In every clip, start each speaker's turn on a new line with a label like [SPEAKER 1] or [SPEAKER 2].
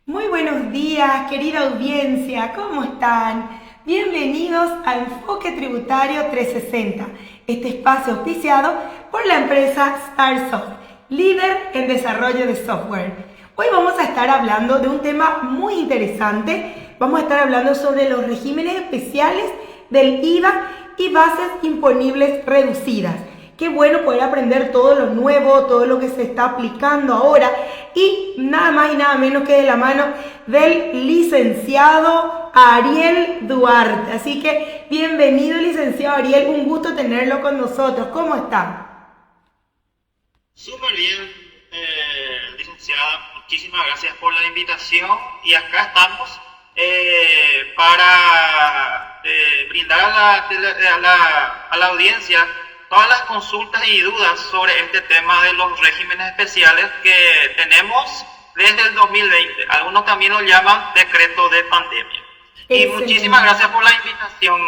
[SPEAKER 1] Muy buenos días, querida audiencia, ¿cómo están? Bienvenidos a Enfoque Tributario 360, este espacio auspiciado por la empresa StarSoft, líder en desarrollo de software. Hoy vamos a estar hablando de un tema muy interesante. Vamos a estar hablando sobre los regímenes especiales del IVA y bases imponibles reducidas. Qué bueno poder aprender todo lo nuevo, todo lo que se está aplicando ahora y nada más y nada menos que de la mano del licenciado Ariel Duarte. Así que bienvenido, licenciado Ariel, un gusto tenerlo con nosotros. ¿Cómo está?
[SPEAKER 2] Súper bien, licenciada. Muchísimas gracias por la invitación y acá estamos para brindar a la audiencia todas las consultas y dudas sobre este tema de los regímenes especiales que tenemos desde el 2020. Algunos también lo llaman decreto de pandemia. Y
[SPEAKER 1] Excelente.
[SPEAKER 2] muchísimas gracias por la invitación,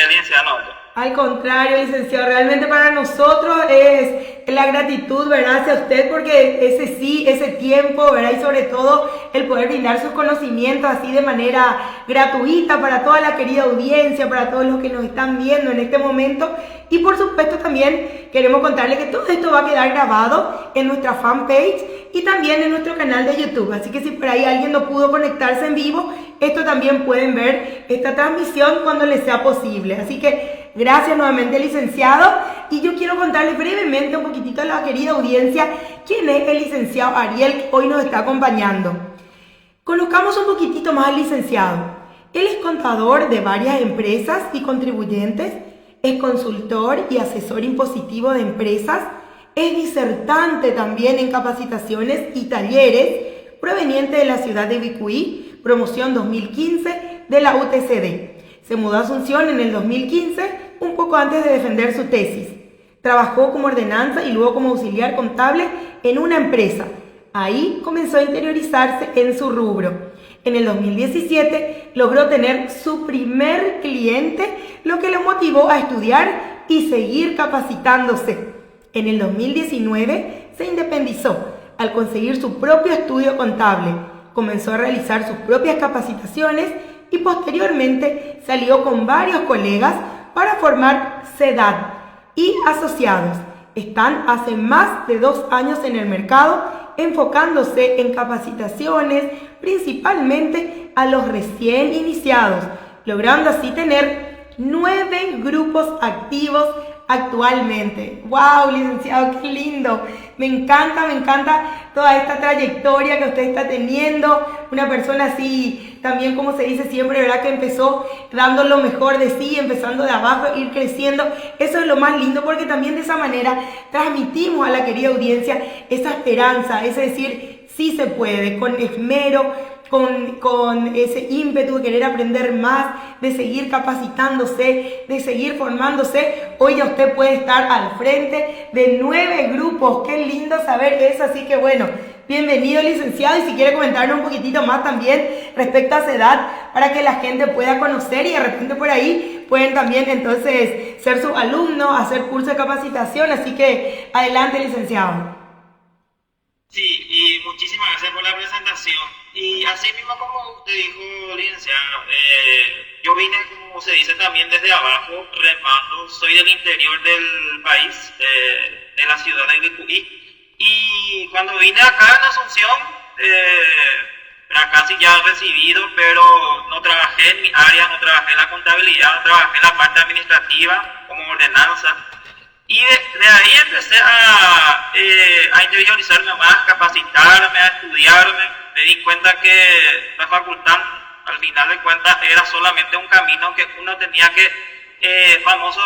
[SPEAKER 2] licenciada Noelia.
[SPEAKER 1] Al contrario, licenciado, realmente para nosotros es la gratitud, ¿verdad?, hacia usted, porque ese tiempo, ¿verdad?, y sobre todo el poder brindar sus conocimientos así de manera gratuita para toda la querida audiencia, para todos los que nos están viendo en este momento. Y por supuesto también queremos contarles que todo esto va a quedar grabado en nuestra fanpage y también en nuestro canal de YouTube. Así que si por ahí alguien no pudo conectarse en vivo, esto también pueden ver esta transmisión cuando les sea posible. Así que gracias nuevamente, licenciado. Y yo quiero contarles brevemente un poquitito a la querida audiencia quién es el licenciado Ariel que hoy nos está acompañando. Conozcamos un poquitito más al licenciado. Él es contador de varias empresas y contribuyentes, es consultor y asesor impositivo de empresas, es disertante también en capacitaciones y talleres proveniente de la ciudad de Bicuí, promoción 2015 de la UTCD. Se mudó a Asunción en el 2015, un poco antes de defender su tesis. Trabajó como ordenanza y luego como auxiliar contable en una empresa. Ahí comenzó a interiorizarse en su rubro. En el 2017 logró tener su primer cliente, lo que lo motivó a estudiar y seguir capacitándose. En el 2019 se independizó al conseguir su propio estudio contable. Comenzó a realizar sus propias capacitaciones y posteriormente salió con varios colegas para formar CEDAD y asociados. Están hace más de 2 años en el mercado, enfocándose en capacitaciones principalmente a los recién iniciados, logrando así tener 9 grupos activos actualmente. ¡Wow, licenciado! ¡Qué lindo! Me encanta toda esta trayectoria que usted está teniendo. Una persona así, también como se dice siempre, ¿verdad?, que empezó dando lo mejor de sí, empezando de abajo, ir creciendo. Eso es lo más lindo, porque también de esa manera transmitimos a la querida audiencia esa esperanza, es decir, sí se puede, con esmero, con ese ímpetu de querer aprender más, de seguir capacitándose, de seguir formándose. Hoy ya usted puede estar al frente de 9 grupos. Qué lindo saber eso. Así que bueno, bienvenido, licenciado. Y si quiere comentarnos un poquitito más también respecto a esa edad, para que la gente pueda conocer y de repente por ahí pueden también entonces ser sus alumnos, hacer curso de capacitación. Así que adelante, licenciado.
[SPEAKER 2] Sí, y muchísimas gracias por la presentación. Y así mismo como usted dijo, licenciado, yo vine, como se dice, también desde abajo, remando. Soy del interior del país, de la ciudad de Bicuí. Y cuando vine acá en Asunción, era casi ya recibido, pero no trabajé en mi área, no trabajé en la contabilidad, no trabajé en la parte administrativa como ordenanza. Y de ahí empecé a interiorizarme más, capacitarme, a estudiarme. Me di cuenta que la facultad, al final de cuentas, era solamente un camino que uno tenía que, famoso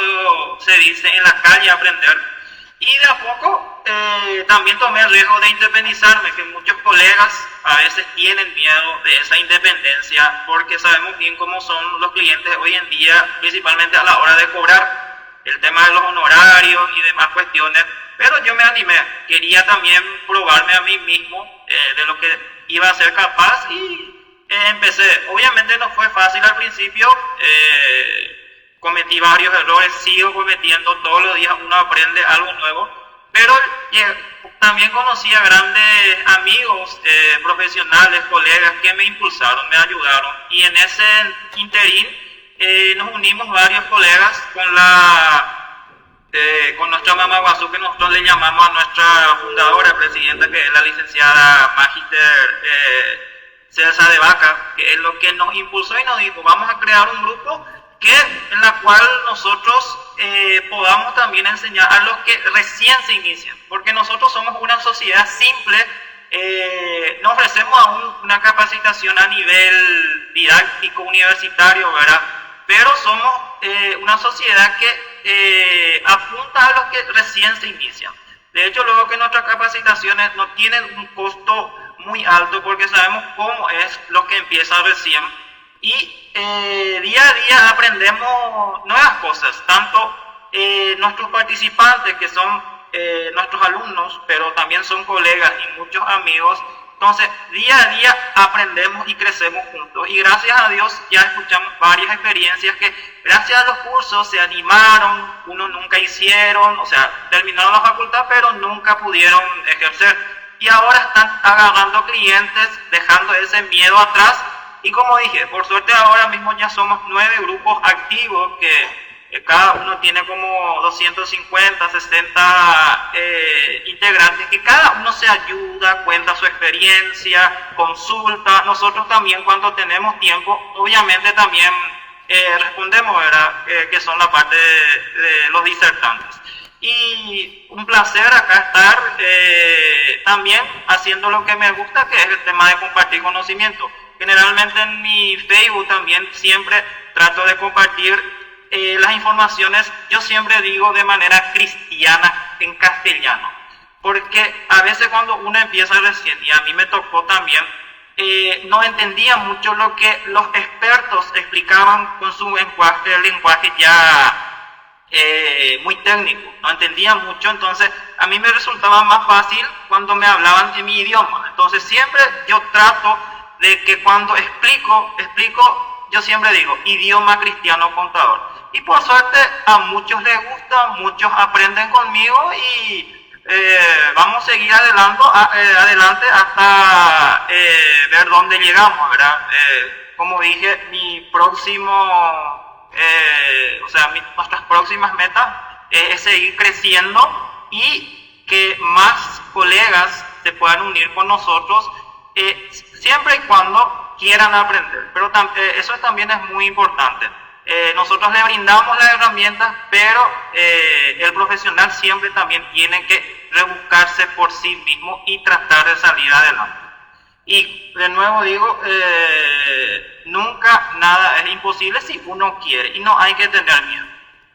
[SPEAKER 2] se dice, en la calle aprender. Y de a poco también tomé el riesgo de independizarme, que muchos colegas a veces tienen miedo de esa independencia, porque sabemos bien cómo son los clientes hoy en día, principalmente a la hora de cobrar. El tema de los honorarios y demás cuestiones, pero yo me animé, quería también probarme a mí mismo de lo que iba a ser capaz y empecé. Obviamente no fue fácil al principio, cometí varios errores, sigo cometiendo, todos los días uno aprende algo nuevo, pero también conocí a grandes amigos, profesionales, colegas que me impulsaron, me ayudaron, y en ese interín nos unimos varios colegas con nuestra mamá Guazú, que nosotros le llamamos a nuestra fundadora, presidenta, que es la licenciada Magíster César de Vaca, que es lo que nos impulsó y nos dijo, vamos a crear un grupo en la cual nosotros podamos también enseñar a los que recién se inician, porque nosotros somos una sociedad simple, no ofrecemos aún una capacitación a nivel didáctico universitario, ¿verdad? Pero somos una sociedad que apunta a los que recién se inician. De hecho, luego que nuestras capacitaciones no tienen un costo muy alto, porque sabemos cómo es lo que empieza recién, y día a día aprendemos nuevas cosas, tanto nuestros participantes, que son nuestros alumnos, pero también son colegas y muchos amigos. Entonces, día a día aprendemos y crecemos juntos, y gracias a Dios ya escuchamos varias experiencias que gracias a los cursos se animaron, unos nunca hicieron, o sea, terminaron la facultad pero nunca pudieron ejercer, y ahora están agarrando clientes, dejando ese miedo atrás. Y como dije, por suerte ahora mismo ya somos 9 grupos activos, que cada uno tiene como 250, 60 integrantes, que cada uno se ayuda, cuenta su experiencia, consulta. Nosotros también, cuando tenemos tiempo, obviamente también respondemos, ¿verdad? Que son la parte de los disertantes. Y un placer acá estar también haciendo lo que me gusta, que es el tema de compartir conocimiento. Generalmente en mi Facebook también siempre trato de compartir las informaciones, yo siempre digo de manera cristiana, en castellano, porque a veces cuando uno empieza recién, y a mí me tocó también, no entendía mucho lo que los expertos explicaban con su lenguaje ya muy técnico, no entendía mucho. Entonces a mí me resultaba más fácil cuando me hablaban en mi idioma. Entonces siempre yo trato de que cuando explico, yo siempre digo idioma cristiano contador, y por suerte a muchos les gusta, muchos aprenden conmigo, y vamos a seguir adelante hasta ver dónde llegamos, ¿verdad? Como dije, nuestras próximas metas es seguir creciendo y que más colegas se puedan unir con nosotros, siempre y cuando quieran aprender. Pero eso también es muy importante. Nosotros le brindamos las herramientas, pero el profesional siempre también tiene que rebuscarse por sí mismo y tratar de salir adelante. Y de nuevo digo, nunca nada es imposible si uno quiere, y no hay que tener miedo.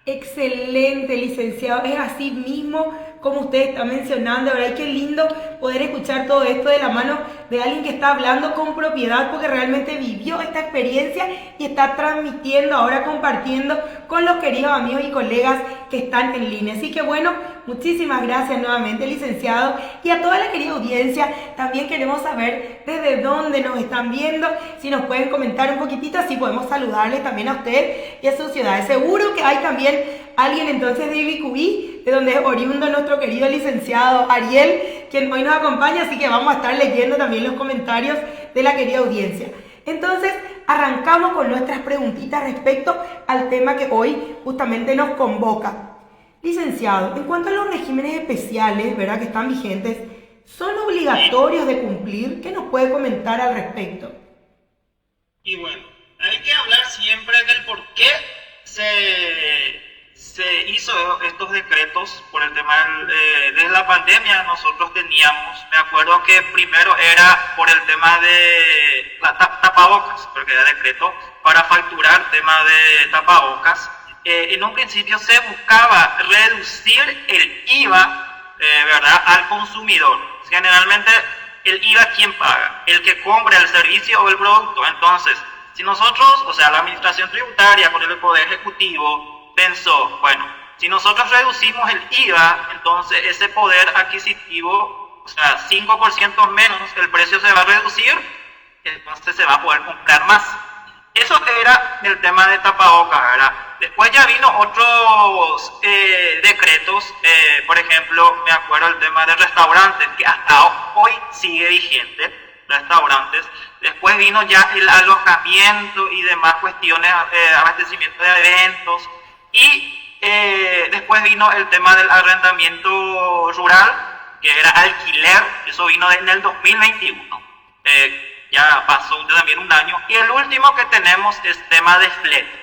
[SPEAKER 1] Excelente, licenciado, es así mismo como usted está mencionando, ¿verdad? Y qué lindo poder escuchar todo esto de la mano de alguien que está hablando con propiedad, porque realmente vivió esta experiencia y está transmitiendo, ahora compartiendo con los queridos amigos y colegas que están en línea. Así que bueno, muchísimas gracias nuevamente, licenciado, y a toda la querida audiencia. También queremos saber desde dónde nos están viendo, si nos pueden comentar un poquitito, así podemos saludarles también a usted y a sus ciudades. Seguro que hay también alguien entonces de Ibicuí, de donde es oriundo nuestro querido licenciado Ariel, quien hoy nos acompaña, así que vamos a estar leyendo también los comentarios de la querida audiencia. Entonces, arrancamos con nuestras preguntitas respecto al tema que hoy justamente nos convoca. Licenciado, en cuanto a los regímenes especiales, ¿verdad?, que están vigentes, ¿son obligatorios de cumplir? ¿Qué nos puede comentar al respecto?
[SPEAKER 2] Y bueno, hay que hablar siempre del por qué se hizo estos decretos por el tema de la pandemia. Nosotros teníamos, me acuerdo que primero era por el tema de tapabocas, porque era decreto para facturar tema de tapabocas. En un principio se buscaba reducir el IVA, ¿verdad?, al consumidor. Generalmente el IVA, ¿quién paga? El que compra el servicio o el producto. Entonces, si nosotros, o sea, la administración tributaria con el Poder Ejecutivo pensó, bueno, si nosotros reducimos el IVA, entonces ese poder adquisitivo, o sea, 5% menos, el precio se va a reducir, entonces se va a poder comprar más. Eso era el tema de tapabocas, ¿verdad? Después ya vino otros decretos, por ejemplo, me acuerdo el tema de restaurantes, que hasta hoy sigue vigente, restaurantes. Después vino ya el alojamiento y demás cuestiones, abastecimiento de eventos. Y después vino el tema del arrendamiento rural, que era alquiler, eso vino en el 2021. Ya pasó también un año. Y el último que tenemos es tema de fletes.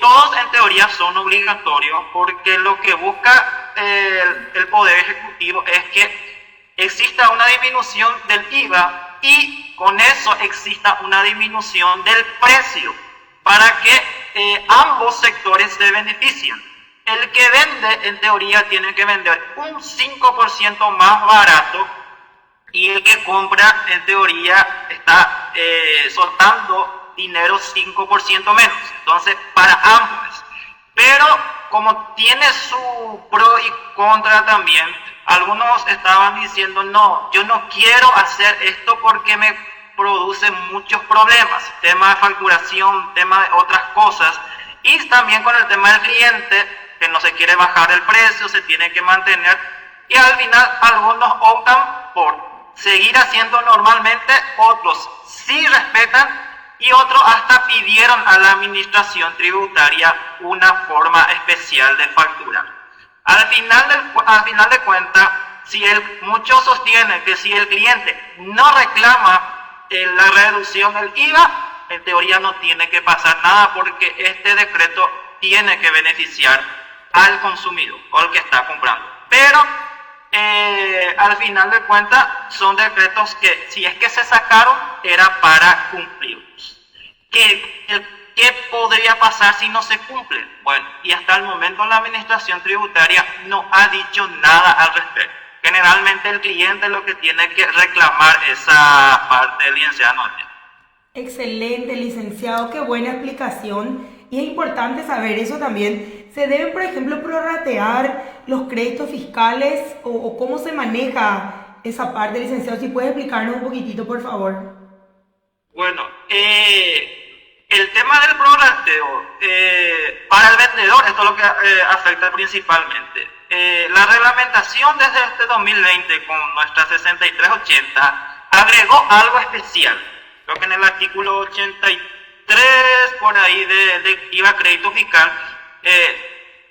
[SPEAKER 2] Todos en teoría son obligatorios porque lo que busca el Poder Ejecutivo es que exista una disminución del IVA y con eso exista una disminución del precio para que ambos sectores se beneficien. El que vende en teoría tiene que vender un 5% más barato y el que compra en teoría está soltando dinero 5% menos, entonces para ambos. Pero como tiene su pro y contra también, algunos estaban diciendo no, yo no quiero hacer esto porque me produce muchos problemas, tema de facturación, tema de otras cosas, y también con el tema del cliente que no se quiere bajar el precio, se tiene que mantener, y al final algunos optan por seguir haciendo normalmente, otros sí respetan y otros hasta pidieron a la administración tributaria una forma especial de facturar. Al final de cuentas, muchos sostienen que si el cliente no reclama la reducción del IVA, en teoría no tiene que pasar nada porque este decreto tiene que beneficiar al consumidor o al que está comprando. Pero al final de cuentas son decretos que si es que se sacaron era para cumplirlos. ¿Qué podría pasar si no se cumplen? Bueno, y hasta el momento la administración tributaria no ha dicho nada al respecto. Generalmente el cliente es lo que tiene que reclamar esa parte del licenciado.
[SPEAKER 1] Excelente, licenciado, qué buena explicación. Y es importante saber eso también. ¿Se deben, por ejemplo, prorratear los créditos fiscales o cómo se maneja esa parte, licenciado? Si puede explicarnos un poquitito, por favor.
[SPEAKER 2] Bueno, el tema del prorrateo, para el vendedor, esto es lo que afecta principalmente. La reglamentación desde este 2020 con nuestra 6380 agregó algo especial. Creo que en el artículo 83, por ahí de IVA crédito fiscal,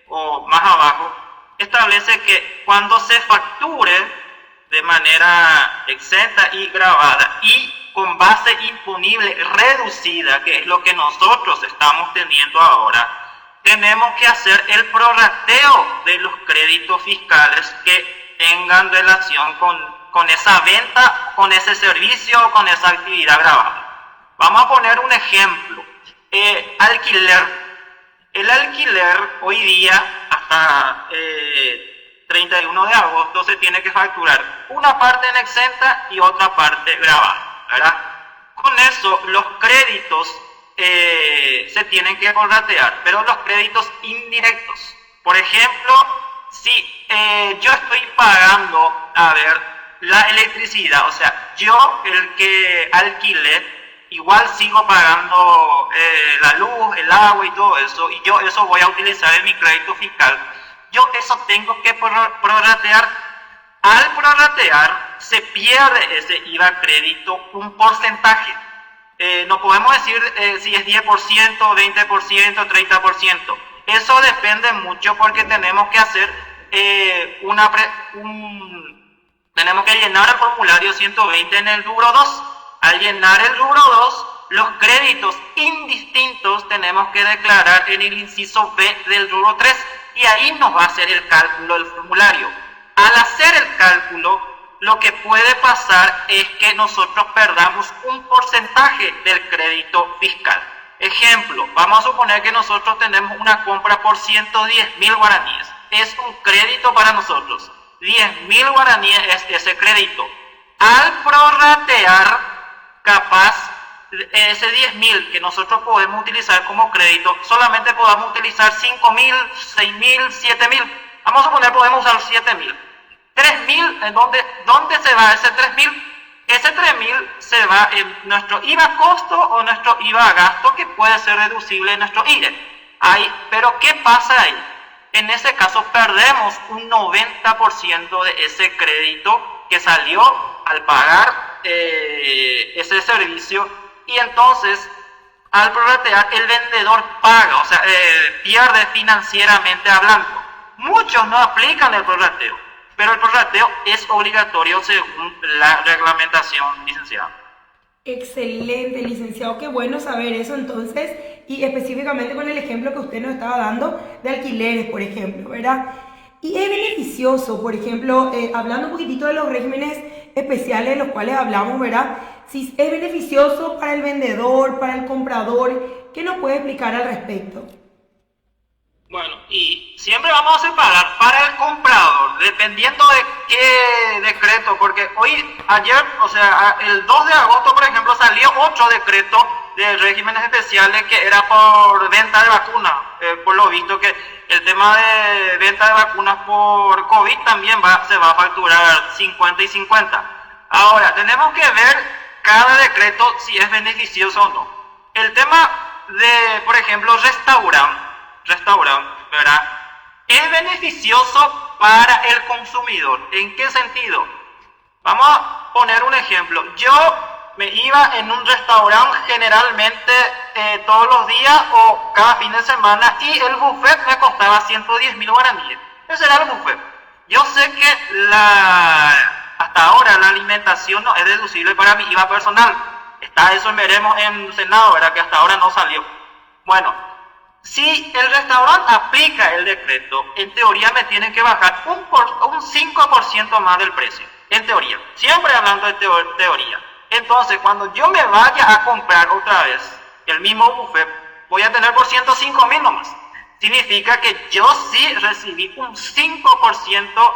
[SPEAKER 2] o más abajo, establece que cuando se facture de manera exenta y grabada y con base imponible reducida, que es lo que nosotros estamos teniendo ahora, tenemos que hacer el prorrateo de los créditos fiscales que tengan relación con esa venta, con ese servicio, con esa actividad grabada. Vamos a poner un ejemplo. Alquiler. El alquiler hoy día, hasta 31 de agosto, se tiene que facturar una parte en exenta y otra parte grabada, ¿verdad? Con eso, los créditos se tienen que prorratear, pero los créditos indirectos. Por ejemplo, si yo estoy pagando, la electricidad, o sea, yo el que alquilé, igual sigo pagando la luz, el agua y todo eso, y yo eso voy a utilizar en mi crédito fiscal. Yo eso tengo que prorratear. Al prorratear, se pierde ese IVA crédito un porcentaje. No podemos decir si es 10%, 20%, 30%. Eso depende mucho porque tenemos que hacer tenemos que llenar el formulario 120 en el rubro 2. Al llenar el rubro 2, los créditos indistintos tenemos que declarar en el inciso B del rubro 3 y ahí nos va a hacer el cálculo del formulario. Al hacer el cálculo, lo que puede pasar es que nosotros perdamos un porcentaje del crédito fiscal. Ejemplo, vamos a suponer que nosotros tenemos una compra por 110.000 guaraníes. Es un crédito para nosotros. 10.000 guaraníes es ese crédito. Al prorratear, capaz ese 10.000 que nosotros podemos utilizar como crédito, solamente podamos utilizar 5.000, 6.000, 7.000. Vamos a suponer podemos usar 7.000. 3.000, ¿dónde se va ese 3.000? Ese 3.000 se va en nuestro IVA costo o nuestro IVA gasto, que puede ser deducible en nuestro IRE. Pero ¿qué pasa ahí? En ese caso perdemos un 90% de ese crédito que salió al pagar ese servicio, y entonces al prorratear el vendedor paga, o sea, pierde financieramente hablando. Muchos no aplican el prorrateo, pero el prorrateo es obligatorio según la reglamentación, licenciado.
[SPEAKER 1] Excelente, licenciado, qué bueno saber eso entonces, y específicamente con el ejemplo que usted nos estaba dando de alquileres, por ejemplo, ¿verdad? Y es beneficioso, por ejemplo, hablando un poquitito de los regímenes especiales de los cuales hablamos, ¿verdad? Si es beneficioso para el vendedor, para el comprador, ¿qué nos puede explicar al respecto?
[SPEAKER 2] Bueno, y siempre vamos a separar para el comprador, dependiendo de qué decreto, porque ayer, o sea, el 2 de agosto, por ejemplo, salió otro decreto de regímenes especiales que era por venta de vacunas. Por lo visto que el tema de venta de vacunas por COVID también se va a facturar 50 y 50. Ahora, tenemos que ver cada decreto si es beneficioso o no. El tema de, por ejemplo, restaurante, ¿verdad? Es beneficioso para el consumidor. ¿En qué sentido? Vamos a poner un ejemplo. Yo me iba en un restaurante generalmente todos los días o cada fin de semana, y el buffet me costaba 110.000 guaraníes. Ese era el buffet. Yo sé que hasta ahora la alimentación no es deducible para mi IVA personal. Eso veremos en el Senado, ¿verdad? Que hasta ahora no salió. Bueno, si el restaurante aplica el decreto, en teoría me tienen que bajar un 5% más del precio. En teoría, siempre hablando de teoría. Entonces, cuando yo me vaya a comprar otra vez el mismo buffet, voy a tener por 105.000 nomás. Significa que yo sí recibí un 5%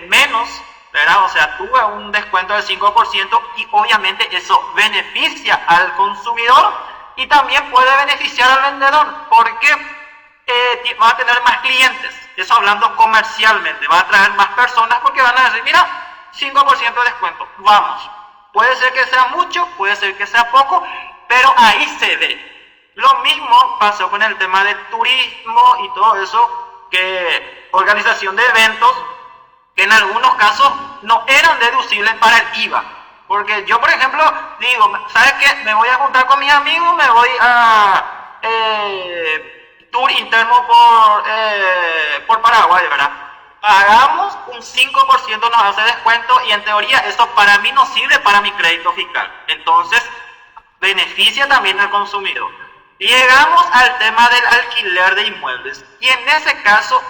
[SPEAKER 2] menos, ¿verdad? O sea, tuve un descuento del 5%, y obviamente eso beneficia al consumidor y también puede beneficiar al vendedor, porque va a tener más clientes. Eso hablando comercialmente, va a atraer más personas porque van a decir, mira, 5% de descuento, vamos. Puede ser que sea mucho, puede ser que sea poco, pero ahí se ve. Lo mismo pasó con el tema de turismo y todo eso, que organización de eventos, que en algunos casos no eran deducibles para el IVA. Porque yo, por ejemplo, digo, ¿sabes qué? Me voy a juntar con mis amigos, me voy a tour interno por Paraguay, ¿verdad? Pagamos un 5%, nos hace descuento, y en teoría eso para mí no sirve para mi crédito fiscal. Entonces, beneficia también al consumidor. Llegamos al tema del alquiler de inmuebles, y en ese caso,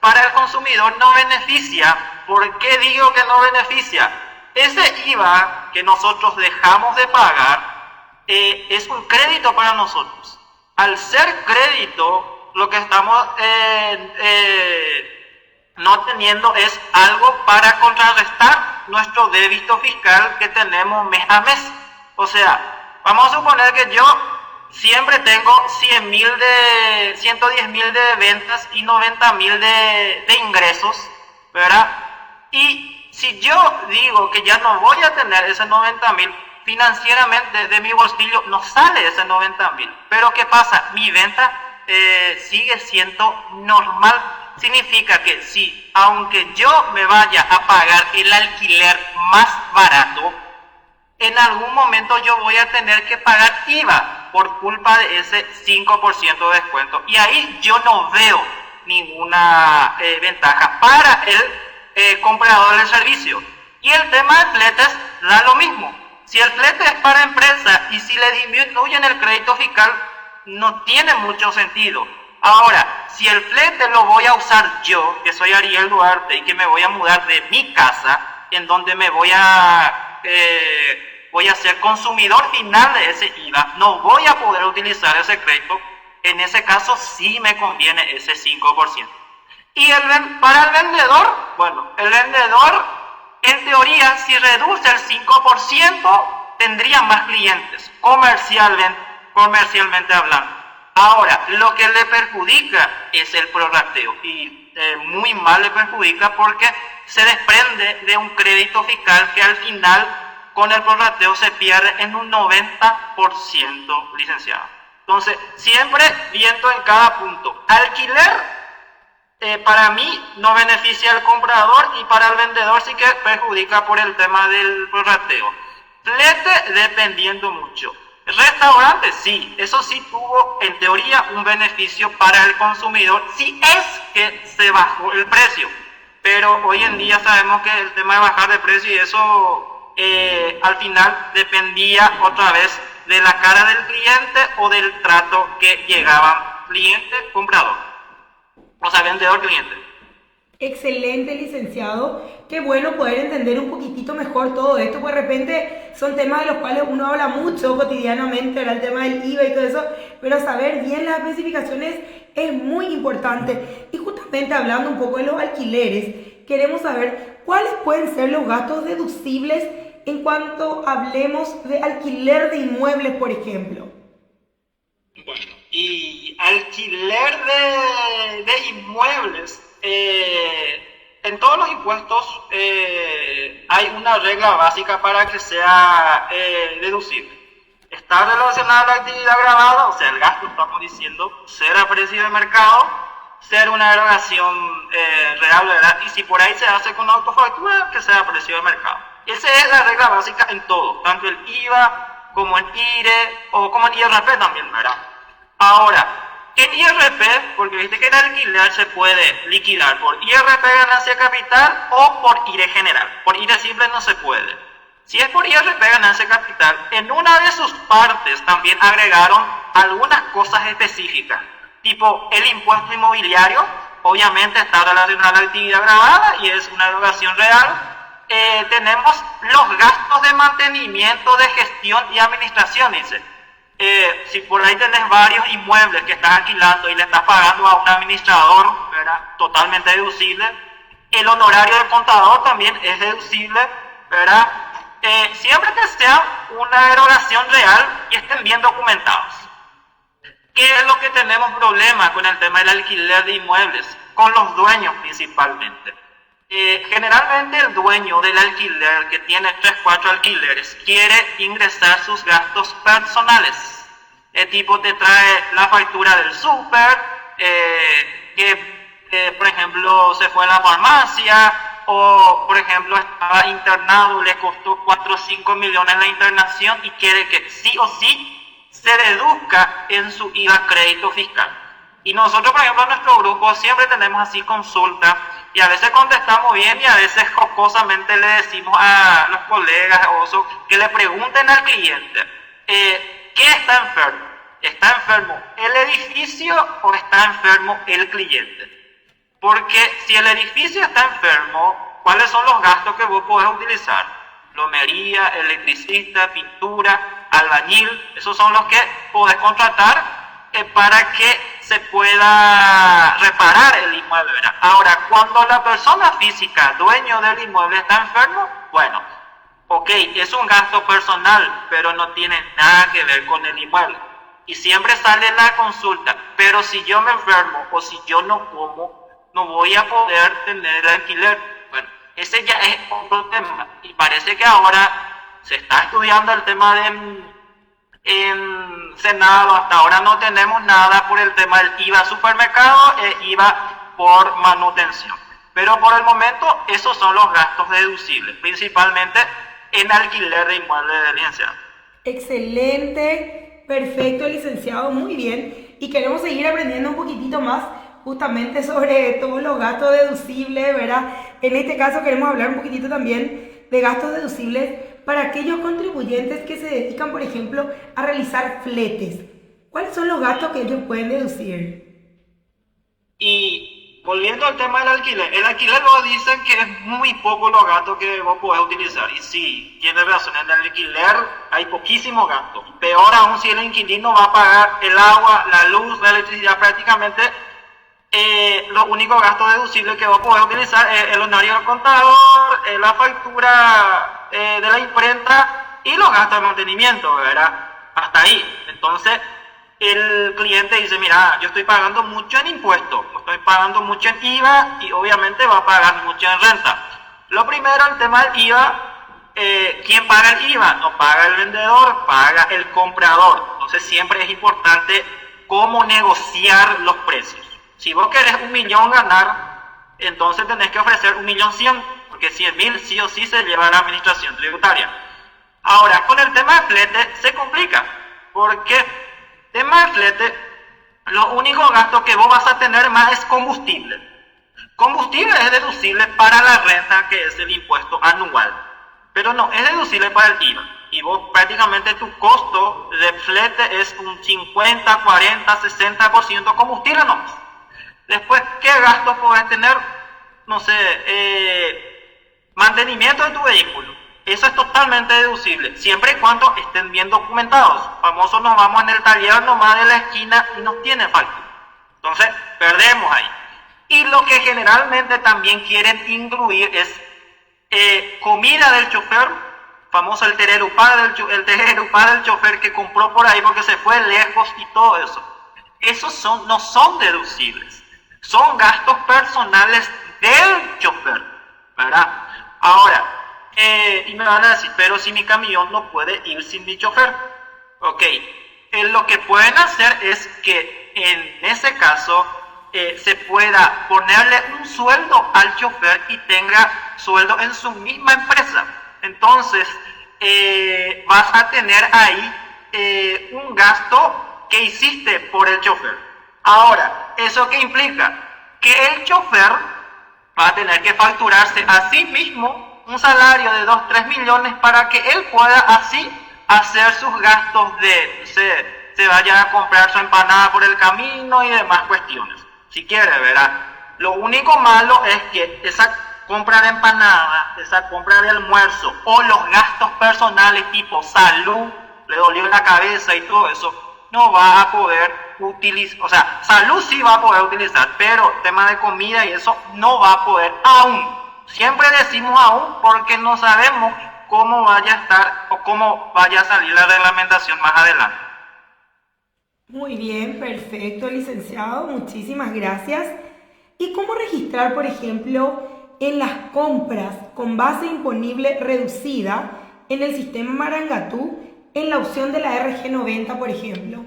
[SPEAKER 2] para el consumidor no beneficia. ¿Por qué digo que no beneficia? Ese IVA que nosotros dejamos de pagar es un crédito para nosotros. Al ser crédito, lo que estamos no teniendo es algo para contrarrestar nuestro débito fiscal que tenemos mes a mes. O sea, vamos a suponer que yo siempre tengo 110.000 de ventas y 90.000 de ingresos, ¿verdad? Y si yo digo que ya no voy a tener ese 90.000, financieramente de mi bolsillo no sale ese 90.000. Pero ¿qué pasa? Mi venta sigue siendo normal. Significa que si, aunque yo me vaya a pagar el alquiler más barato, en algún momento yo voy a tener que pagar IVA por culpa de ese 5% de descuento. Y ahí yo no veo ninguna ventaja para el comprador del servicio. Y el tema de fletes da lo mismo. Si el flete es para empresa y si le disminuyen el crédito fiscal, no tiene mucho sentido. Ahora, si el flete lo voy a usar yo, que soy Ariel Duarte y que me voy a mudar de mi casa, en donde me voy a ser consumidor final de ese IVA, no voy a poder utilizar ese crédito, en ese caso sí me conviene ese 5%. Y para el vendedor, bueno, el vendedor en teoría si reduce el 5% tendría más clientes, comercialmente hablando. Ahora, lo que le perjudica es el prorrateo, y muy mal le perjudica porque se desprende de un crédito fiscal que al final con el prorrateo se pierde en un 90%, licenciado.
[SPEAKER 3] Entonces, siempre viendo en cada punto. Alquiler, para mí, no beneficia al comprador y para el vendedor sí que perjudica por el tema del prorrateo. Flete, dependiendo mucho. Restaurante, sí, eso sí tuvo en teoría un beneficio para el consumidor, si es que se bajó el precio. Pero hoy en día sabemos que el tema de bajar de precio y eso al final dependía otra vez de la cara del cliente o del trato que llegaban cliente-comprador. O sea, vendedor-cliente.
[SPEAKER 1] Excelente, licenciado. Qué bueno poder entender un poquitito mejor todo esto, porque de repente son temas de los cuales uno habla mucho cotidianamente, era el tema del IVA y todo eso, pero saber bien las especificaciones es muy importante. Y justamente hablando un poco de los alquileres, queremos saber cuáles pueden ser los gastos deducibles en cuanto hablemos de alquiler de inmuebles, por ejemplo.
[SPEAKER 3] Bueno, y alquiler de inmuebles. En todos los impuestos hay una regla básica para que sea deducible. Está relacionada a la actividad grabada, o sea, el gasto, estamos diciendo, ser a precio de mercado, ser una erogación real, ¿verdad? Y si por ahí se hace con autofactura, que sea a precio de mercado. Esa es la regla básica en todo, tanto el IVA como en IRE o como en IRP también, ¿verdad? Ahora, en IRP, porque viste que el alquiler se puede liquidar por IRP ganancia capital o por IRE general. Por IRE simple no se puede. Si es por IRP ganancia capital, en una de sus partes también agregaron algunas cosas específicas, tipo el impuesto inmobiliario, obviamente está relacionado a la actividad grabada y es una erogación real. Tenemos los gastos de mantenimiento, de gestión y administración, dice. Si por ahí tenés varios inmuebles que estás alquilando y le estás pagando a un administrador, ¿verdad? Totalmente deducible. El honorario del contador también es deducible, ¿verdad? Siempre que sea una erogación real y estén bien documentados. ¿Qué es lo que tenemos problemas con el tema del alquiler de inmuebles? Con los dueños principalmente. Generalmente el dueño del alquiler que tiene 3-4 alquileres quiere ingresar sus gastos personales. El tipo te trae la factura del súper, que por ejemplo se fue a la farmacia o por ejemplo estaba internado, le costó 4 o 5 millones la internación y quiere que sí o sí se deduzca en su IVA crédito fiscal. Y nosotros, por ejemplo, en nuestro grupo siempre tenemos así consultas y a veces contestamos bien y a veces jocosamente le decimos a los colegas que le pregunten al cliente, ¿qué está enfermo? ¿Está enfermo el edificio o está enfermo el cliente? Porque si el edificio está enfermo, ¿cuáles son los gastos que vos podés utilizar? Plomería, electricista, pintura, albañil, esos son los que podés contratar para que se pueda reparar el inmueble, ¿verdad? Ahora, cuando la persona física, dueño del inmueble, está enfermo, bueno, ok, es un gasto personal, pero no tiene nada que ver con el inmueble. Y siempre sale la consulta, pero si yo me enfermo o si yo no como, no voy a poder tener el alquiler. Bueno, ese ya es otro tema. Y parece que ahora se está estudiando el tema en Senado. Hasta ahora no tenemos nada por el tema del IVA supermercado e IVA por manutención. Pero por el momento esos son los gastos deducibles, principalmente en alquiler de inmuebles de licenciado.
[SPEAKER 1] Excelente, perfecto, licenciado, muy bien. Y queremos seguir aprendiendo un poquitito más justamente sobre todos los gastos deducibles, ¿verdad? En este caso queremos hablar un poquitito también de gastos deducibles para aquellos contribuyentes que se dedican, por ejemplo, a realizar fletes. ¿Cuáles son los gastos que ellos pueden deducir?
[SPEAKER 3] Y volviendo al tema del alquiler, el alquiler nos dicen que es muy poco los gastos que vos podés utilizar. Y sí, tiene razón, en el alquiler hay poquísimos gastos. Peor aún si el inquilino va a pagar el agua, la luz, la electricidad, prácticamente los únicos gastos deducibles que vos podés utilizar es el honorario del contador, la factura de la imprenta y los gastos de mantenimiento, ¿verdad? Hasta ahí. Entonces, el cliente dice, mira, yo estoy pagando mucho en impuestos, estoy pagando mucho en IVA y obviamente va a pagar mucho en renta. Lo primero, el tema del IVA, ¿quién paga el IVA? No paga el vendedor, paga el comprador. Entonces siempre es importante cómo negociar los precios. Si vos querés 1.000.000 ganar, entonces tenés que ofrecer 1.100.000, porque 100.000 sí o sí se lleva a la administración tributaria. Ahora, con el tema de flete se complica, porque tema de flete, lo único gasto que vos vas a tener más es combustible. Combustible es deducible para la renta, que es el impuesto anual, pero no es deducible para el IVA. Y vos prácticamente tu costo de flete es un 50, 40, 60% combustible nomás. Después, ¿qué gastos podés tener? No sé, mantenimiento de tu vehículo. Eso es totalmente deducible, siempre y cuando estén bien documentados. Famosos nos vamos en el taller nomás de la esquina y nos tienen factura. Entonces, perdemos ahí. Y lo que generalmente también quieren incluir es comida del chofer, famoso el tererupá del chofer que compró por ahí porque se fue lejos y todo eso. Esos no son deducibles, son gastos personales del chofer, ¿verdad? Ahora, y me van a decir, pero si mi camión no puede ir sin mi chofer. Ok, lo que pueden hacer es que en ese caso se pueda ponerle un sueldo al chofer y tenga sueldo en su misma empresa. Entonces vas a tener ahí un gasto que hiciste por el chofer. Ahora, ¿eso qué implica? Que el chofer va a tener que facturarse a sí mismo un salario de 2-3 millones para que él pueda así hacer sus gastos de, se vaya a comprar su empanada por el camino y demás cuestiones. Si quiere, ¿verdad? Lo único malo es que esa compra de empanada, esa compra de almuerzo o los gastos personales tipo salud, le dolió la cabeza y todo eso, no va a poder utilizar. O sea, salud sí va a poder utilizar, pero tema de comida y eso no va a poder aún. Siempre decimos aún porque no sabemos cómo vaya a estar o cómo vaya a salir la reglamentación más adelante.
[SPEAKER 1] Muy bien, perfecto, licenciado, muchísimas gracias. ¿Y cómo registrar, por ejemplo, en las compras con base imponible reducida en el sistema Marangatú en la opción de la RG90, por ejemplo?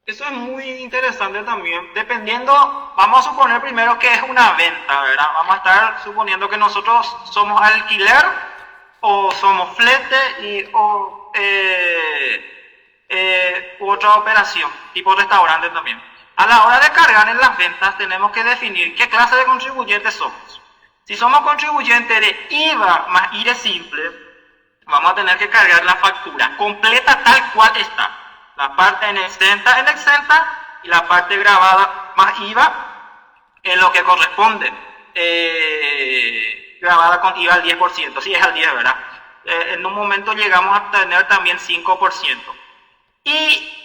[SPEAKER 3] Eso es muy interesante también, dependiendo, vamos a suponer primero que es una venta, ¿verdad? Vamos a estar suponiendo que nosotros somos alquiler o somos flete u otra operación, tipo restaurante también. A la hora de cargar en las ventas tenemos que definir qué clase de contribuyentes somos. Si somos contribuyentes de IVA más IRE simple, vamos a tener que cargar la factura completa tal cual está. La parte en exenta y la parte grabada más IVA en lo que corresponde. Grabada con IVA al 10%, sí es al 10%, ¿verdad? En un momento llegamos a tener también 5%. Y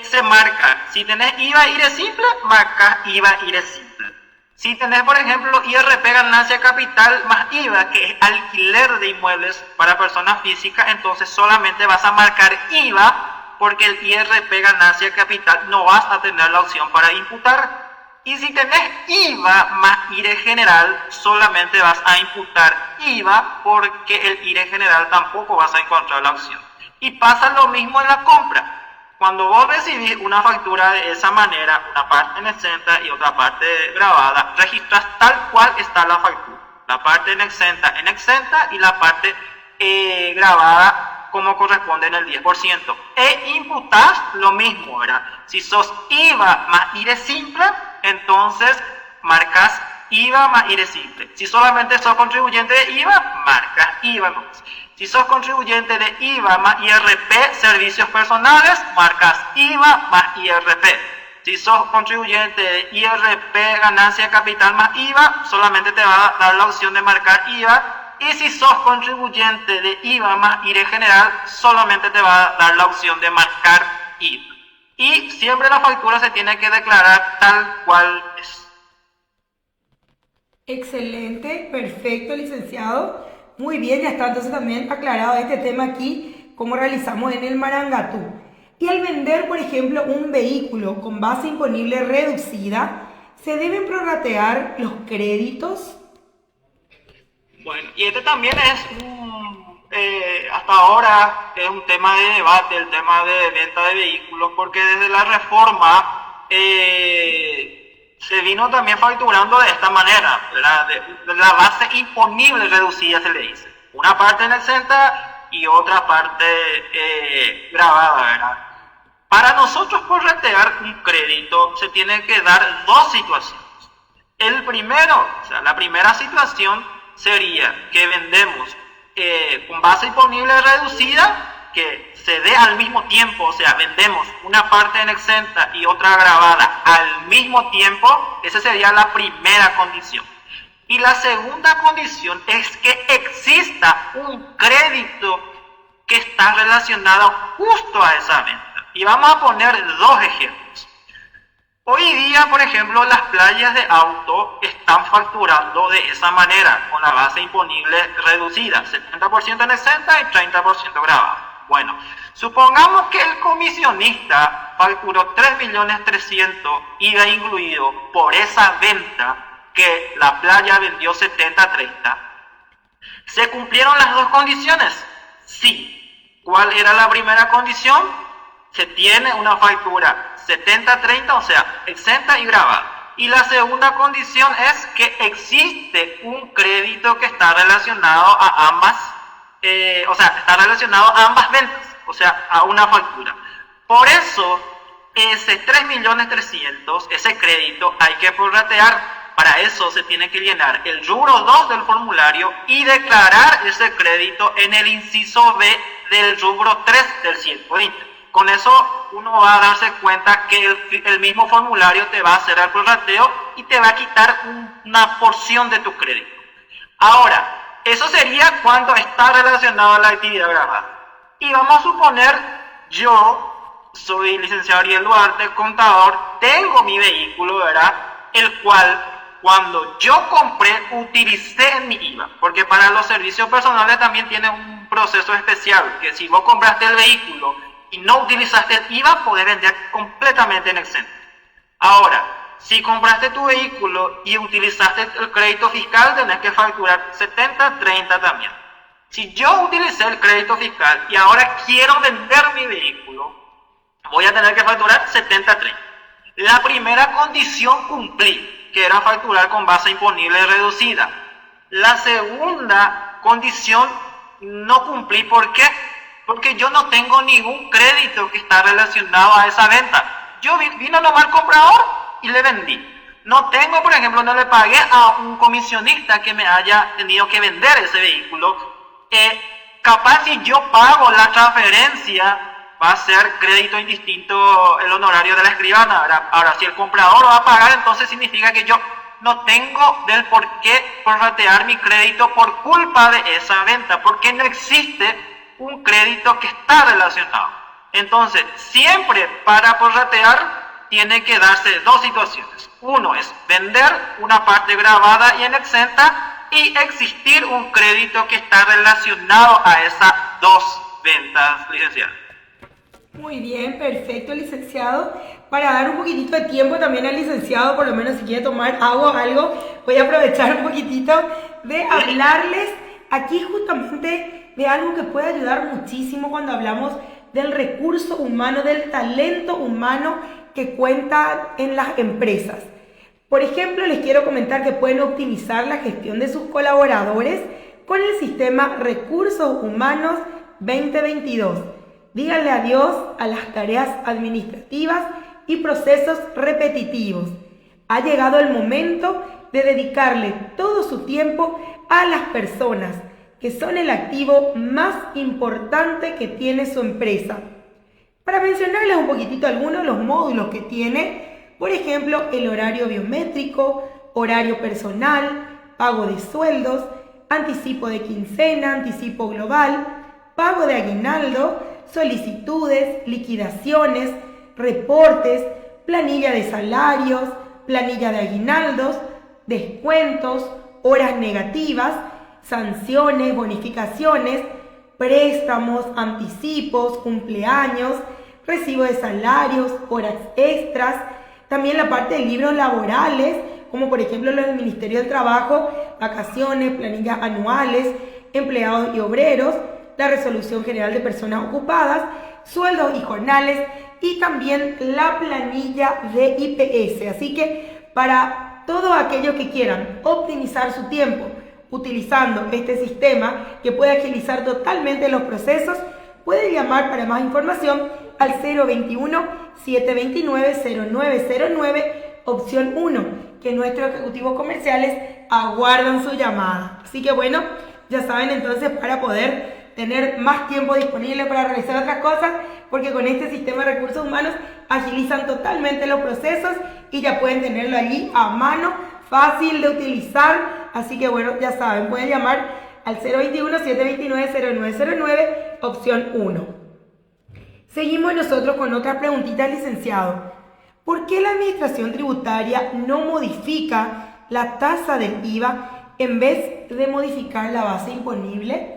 [SPEAKER 3] se marca, si tenés IVA IRE simple, marcas IVA IRE simple. Si tenés, por ejemplo, IRP ganancia capital más IVA, que es alquiler de inmuebles para personas físicas, entonces solamente vas a marcar IVA, porque el IRP ganancia capital no vas a tener la opción para imputar. Y si tenés IVA más IRE general, solamente vas a imputar IVA, porque el IRE general tampoco vas a encontrar la opción. Y pasa lo mismo en la compra. Cuando vos recibís una factura de esa manera, una parte en exenta y otra parte grabada, registras tal cual está la factura. La parte en exenta y la parte grabada como corresponde en el 10%. E imputás lo mismo, ¿verdad? Si sos IVA más IRE simple, entonces marcas IVA más IRE simple. Si solamente sos contribuyente de IVA, marcas IVA más. Si sos contribuyente de IVA más IRP, servicios personales, marcas IVA más IRP. Si sos contribuyente de IRP, ganancia capital más IVA, solamente te va a dar la opción de marcar IVA. Y si sos contribuyente de IVA más IRE general, solamente te va a dar la opción de marcar IVA. Y siempre la factura se tiene que declarar tal cual es.
[SPEAKER 1] Excelente, perfecto, licenciado. Muy bien, ya está entonces también aclarado este tema aquí, cómo realizamos en el Marangatú. Y al vender, por ejemplo, un vehículo con base imponible reducida, ¿se deben prorratear los créditos?
[SPEAKER 3] Bueno, y este también es hasta ahora es un tema de debate el tema de venta de vehículos, porque desde la reforma se vino también facturando de esta manera, ¿verdad? De la base imponible reducida se le dice. Una parte en exenta y otra parte grabada, ¿verdad? Para nosotros prorratear un crédito se tienen que dar dos situaciones. El primero, o sea, la primera situación sería que vendemos con base imponible reducida, que se dé al mismo tiempo, o sea, vendemos una parte en exenta y otra grabada al mismo tiempo. Esa sería la primera condición. Y la segunda condición es que exista un crédito que está relacionado justo a esa venta. Y vamos a poner dos ejemplos. Hoy día, por ejemplo, las playas de auto están facturando de esa manera, con la base imponible reducida, 70% en exenta y 30% grabado. Bueno, supongamos que el comisionista facturó 3.300.000 IVA incluido por esa venta, que la playa vendió 70-30. ¿Se cumplieron las dos condiciones? Sí. ¿Cuál era la primera condición? Se tiene una factura 70-30, o sea, exenta y grabada. Y la segunda condición es que existe un crédito que está relacionado a ambas, está relacionado a ambas ventas, o sea, a una factura. Por eso, ese 3.300.000, ese crédito hay que prorratear. Para eso se tiene que llenar el rubro 2 del formulario y declarar ese crédito en el inciso B del rubro 3 del 120. Con eso uno va a darse cuenta que el mismo formulario te va a hacer el prorrateo y te va a quitar una porción de tu crédito. Ahora, eso sería cuando está relacionado a la actividad grabada. Y vamos a suponer, yo soy licenciado Ariel Duarte, contador, tengo mi vehículo, ¿verdad? El cual, cuando yo compré, utilicé en mi IVA, porque para los servicios personales también tiene un proceso especial, que si vos compraste el vehículo y no utilizaste el IVA, podés vender completamente en exento. Ahora, si compraste tu vehículo y utilizaste el crédito fiscal, tenés que facturar 70-30 también. Si yo utilicé el crédito fiscal y ahora quiero vender mi vehículo, voy a tener que facturar 70-30. La primera condición cumplí, que era facturar con base imponible reducida. La segunda condición no cumplí. ¿Por qué? Porque yo no tengo ningún crédito que está relacionado a esa venta. Yo vino nomás al comprador y le vendí. No tengo, por ejemplo, no le pagué a un comisionista que me haya tenido que vender ese vehículo. Capaz si yo pago la transferencia, va a ser crédito indistinto el honorario de la escribana. Ahora, si el comprador va a pagar, entonces significa que yo no tengo del por qué prorratear mi crédito por culpa de esa venta, porque no existe un crédito que está relacionado. Entonces, siempre para prorratear tiene que darse dos situaciones. Uno es vender una parte grabada y en exenta, y existir un crédito que está relacionado a esas dos ventas, licenciado.
[SPEAKER 1] Muy bien, perfecto, licenciado. Para dar un poquitito de tiempo también al licenciado, por lo menos si quiere tomar agua o algo, voy a aprovechar un poquitito de hablarles aquí justamente de algo que puede ayudar muchísimo cuando hablamos del recurso humano, del talento humano que cuenta en las empresas. Por ejemplo, les quiero comentar que pueden optimizar la gestión de sus colaboradores con el sistema Recursos Humanos 2022. Díganle adiós a las tareas administrativas y procesos repetitivos. Ha llegado el momento de dedicarle todo su tiempo a las personas, que son el activo más importante que tiene su empresa. Para mencionarles un poquitito algunos de los módulos que tiene, por ejemplo, el horario biométrico, horario personal, pago de sueldos, anticipo de quincena, anticipo global, pago de aguinaldo, solicitudes, liquidaciones, reportes, planilla de salarios, planilla de aguinaldos, descuentos, horas negativas, sanciones, bonificaciones, préstamos, anticipos, cumpleaños, recibo de salarios, horas extras, también la parte de libros laborales, como por ejemplo los del Ministerio del Trabajo, vacaciones, planillas anuales, empleados y obreros, la resolución general de personas ocupadas, sueldos y jornales y también la planilla de IPS. Así que para todos aquellos que quieran optimizar su tiempo utilizando este sistema que puede agilizar totalmente los procesos, pueden llamar para más información al 021-729-0909, opción 1, que nuestros ejecutivos comerciales aguardan su llamada. Así que bueno, ya saben entonces, para poder tener más tiempo disponible para realizar otras cosas, porque con este sistema de recursos humanos agilizan totalmente los procesos y ya pueden tenerlo allí a mano, fácil de utilizar. Así que bueno, ya saben, pueden llamar al 021-729-0909, opción 1. Seguimos nosotros con otras preguntitas, licenciado. ¿Por qué la administración tributaria no modifica la tasa del IVA en vez de modificar la base imponible?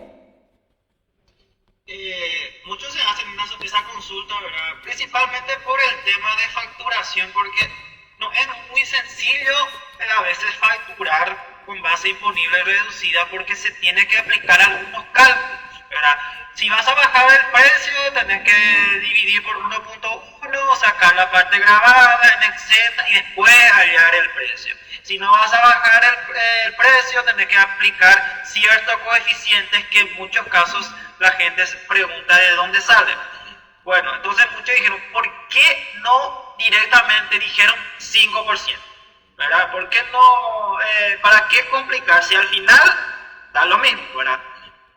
[SPEAKER 2] Muchos se hacen esa consulta, ¿verdad? Principalmente por el tema de facturación, porque no es muy sencillo a veces facturar con base imponible reducida, porque se tiene que aplicar algunos cálculos, ¿verdad? Si vas a bajar el precio, tenés que dividir por 1.1, sacar la parte grabada en exenta y después hallar el precio. Si no vas a bajar el precio, tenés que aplicar ciertos coeficientes que en muchos casos la gente se pregunta de dónde salen. Bueno, entonces muchos dijeron, ¿por qué no directamente dijeron 5%? ¿Verdad? ¿Por qué no? ¿Para qué complicarse? Al final da lo mismo, ¿verdad?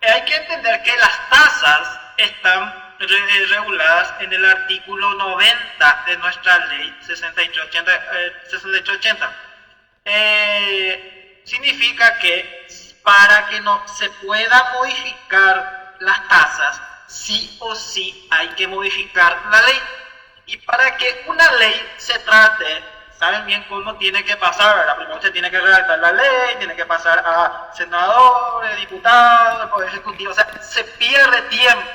[SPEAKER 2] Hay que entender que las tasas están reguladas en el artículo 90 de nuestra ley 6880. Significa que para que no se pueda modificar las tasas, sí o sí hay que modificar la ley. Y para que una ley se trate, saben bien cómo tiene que pasar, ¿verdad? Primero se tiene que redactar la ley, tiene que pasar a senadores, diputados, poder ejecutivo, o sea, se pierde tiempo,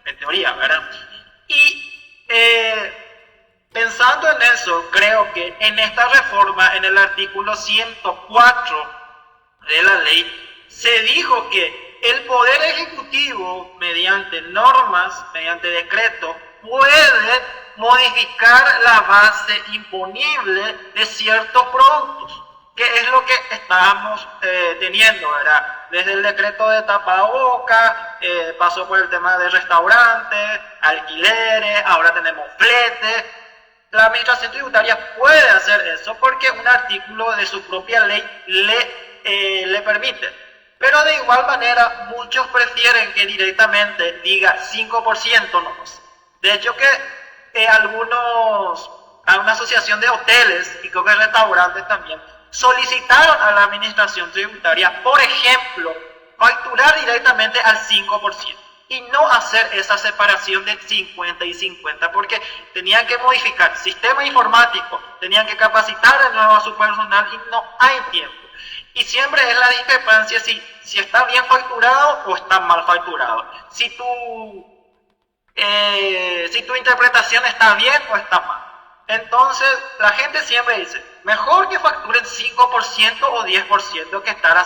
[SPEAKER 2] en teoría, ¿verdad? Y pensando en eso, creo que en esta reforma, en el artículo 104 de la ley, se dijo que el Poder Ejecutivo, mediante normas, mediante decreto, puede modificar la base imponible de ciertos productos, que es lo que estábamos teniendo, ¿verdad? Desde el decreto de tapaboca, pasó por el tema de restaurantes, alquileres, ahora tenemos flete. La administración tributaria puede hacer eso porque un artículo de su propia ley le permite. Pero de igual manera, muchos prefieren que directamente diga 5% nomás. De hecho que a una asociación de hoteles y creo que restaurantes también solicitaron a la administración tributaria, por ejemplo, facturar directamente al 5% y no hacer esa separación de 50 y 50, porque tenían que modificar sistema informático, tenían que capacitar de nuevo a su personal y no hay tiempo. Y siempre es la discrepancia si está bien facturado o está mal facturado. Si tu interpretación está bien o está mal. Entonces, la gente siempre dice, mejor que facturen 5% o 10% que estar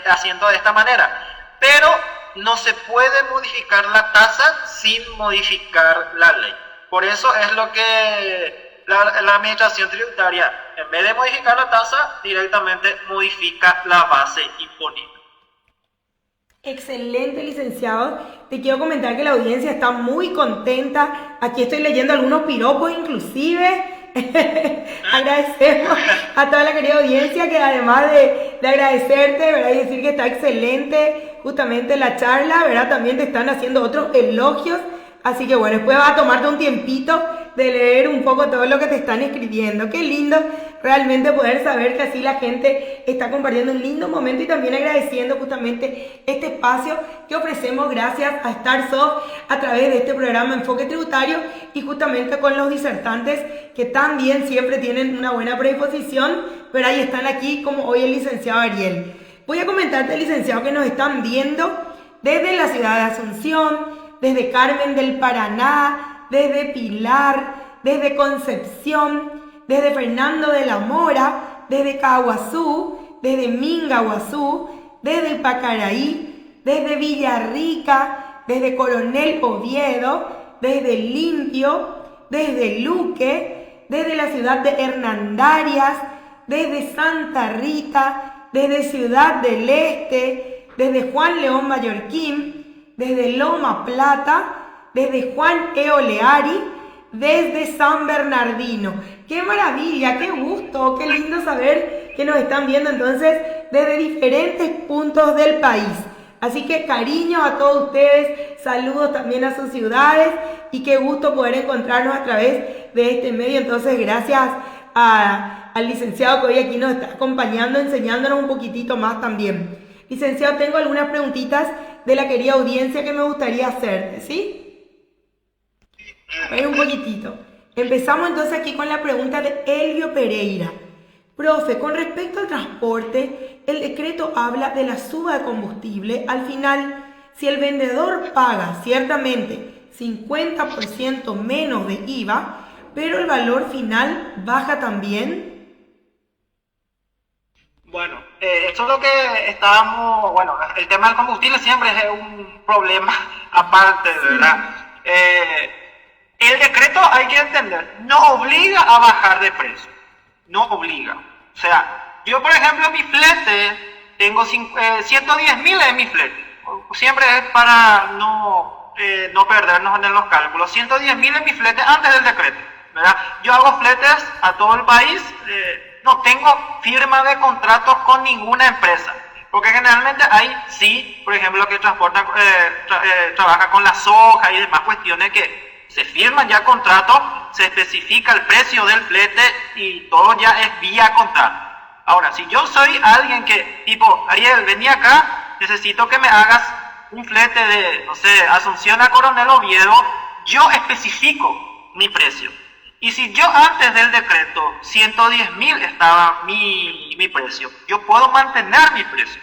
[SPEAKER 2] haciendo de esta manera. Pero no se puede modificar la tasa sin modificar la ley. Por eso es lo que la administración tributaria, en vez de modificar la tasa, directamente modifica la base imponible.
[SPEAKER 1] Excelente, licenciado. Te quiero comentar que la audiencia está muy contenta. Aquí estoy leyendo algunos piropos inclusive. Agradecemos a toda la querida audiencia que además de agradecerte, ¿verdad? Y decir que está excelente justamente la charla, ¿verdad? También te están haciendo otros elogios. Así que bueno, después vas a tomarte un tiempito de leer un poco todo lo que te están escribiendo. Qué lindo realmente poder saber que así la gente está compartiendo un lindo momento y también agradeciendo justamente este espacio que ofrecemos gracias a StarSoft a través de este programa Enfoque Tributario y justamente con los disertantes que también siempre tienen una buena predisposición, pero ahí están aquí como hoy el licenciado Ariel. Voy a comentarte, licenciado, que nos están viendo desde la ciudad de Asunción, desde Carmen del Paraná, desde Pilar, desde Concepción, desde Fernando de la Mora, desde Caguazú, desde Mingaguazú, desde Pacaraí, desde Villarrica, desde Coronel Oviedo, desde Limpio, desde Luque, desde la ciudad de Hernandarias, desde Santa Rita, desde Ciudad del Este, desde Juan León Mallorquín, desde Loma Plata, desde Juan Eoleari, desde San Bernardino. ¡Qué maravilla! ¡Qué gusto! ¡Qué lindo saber que nos están viendo entonces desde diferentes puntos del país! Así que cariño a todos ustedes, saludos también a sus ciudades y qué gusto poder encontrarnos a través de este medio. Entonces, gracias al licenciado que hoy aquí nos está acompañando, enseñándonos un poquitito más también. Licenciado, tengo algunas preguntitas de la querida audiencia que me gustaría hacerte, ¿sí? A ver un poquitito. Empezamos entonces aquí con la pregunta de Elvio Pereira. Profe, con respecto al transporte, el decreto habla de la suba de combustible. Al final, si el vendedor paga ciertamente 50% menos de IVA, pero el valor final baja también.
[SPEAKER 3] Bueno, esto es lo que estábamos, bueno, el tema del combustible siempre es un problema aparte, ¿verdad? El decreto, hay que entender, no obliga a bajar de precio, no obliga. O sea, yo por ejemplo mi flete, tengo 110.000 en mi flete, siempre es para no perdernos en los cálculos, 110.000 en mi flete antes del decreto, ¿verdad? Yo hago fletes a todo el país, no tengo firma de contratos con ninguna empresa, porque generalmente hay, sí, por ejemplo, que trabaja con la soja y demás cuestiones que se firman ya contratos, se especifica el precio del flete y todo ya es vía contrato. Ahora, si yo soy alguien que, tipo, Ariel, vení acá, necesito que me hagas un flete de, no sé, Asunción a Coronel Oviedo, yo especifico mi precio. Y si yo antes del decreto 110.000 estaba mi precio, yo puedo mantener mi precio.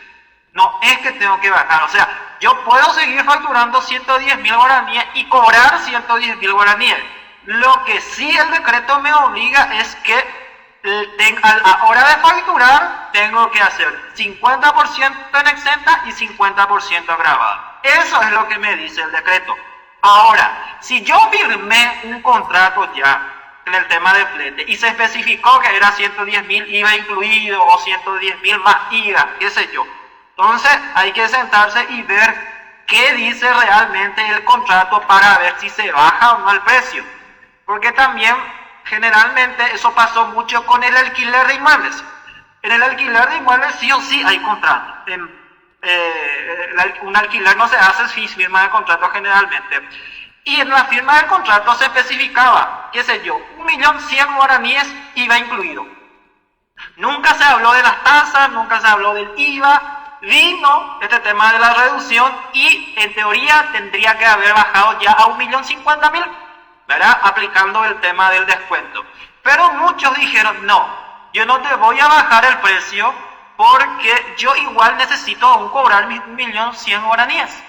[SPEAKER 3] No es que tengo que bajar, o sea, yo puedo seguir facturando 110.000 guaraníes y cobrar 110.000 guaraníes. Lo que sí el decreto me obliga es que a la hora de facturar tengo que hacer 50% en exenta y 50% grabada. Eso es lo que me dice el decreto. Ahora, si yo firmé un contrato ya en el tema de flete y se especificó que era 110.000 IVA incluido o 110.000 más IVA, qué sé yo, entonces hay que sentarse y ver qué dice realmente el contrato para ver si se baja o no el precio. Porque también generalmente eso pasó mucho con el alquiler de inmuebles. En el alquiler de inmuebles sí o sí hay contrato. Un alquiler no se hace sin firma de contrato generalmente. Y en la firma del contrato se especificaba, qué sé yo, 1.100.000 guaraníes IVA incluido. Nunca se habló de las tasas, nunca se habló del IVA. Vino este tema de la reducción y en teoría tendría que haber bajado ya a 1.050.000, ¿verdad? Aplicando el tema del descuento. Pero muchos dijeron, no, yo no te voy a bajar el precio porque yo igual necesito aún cobrar mis 1.100.000 guaraníes.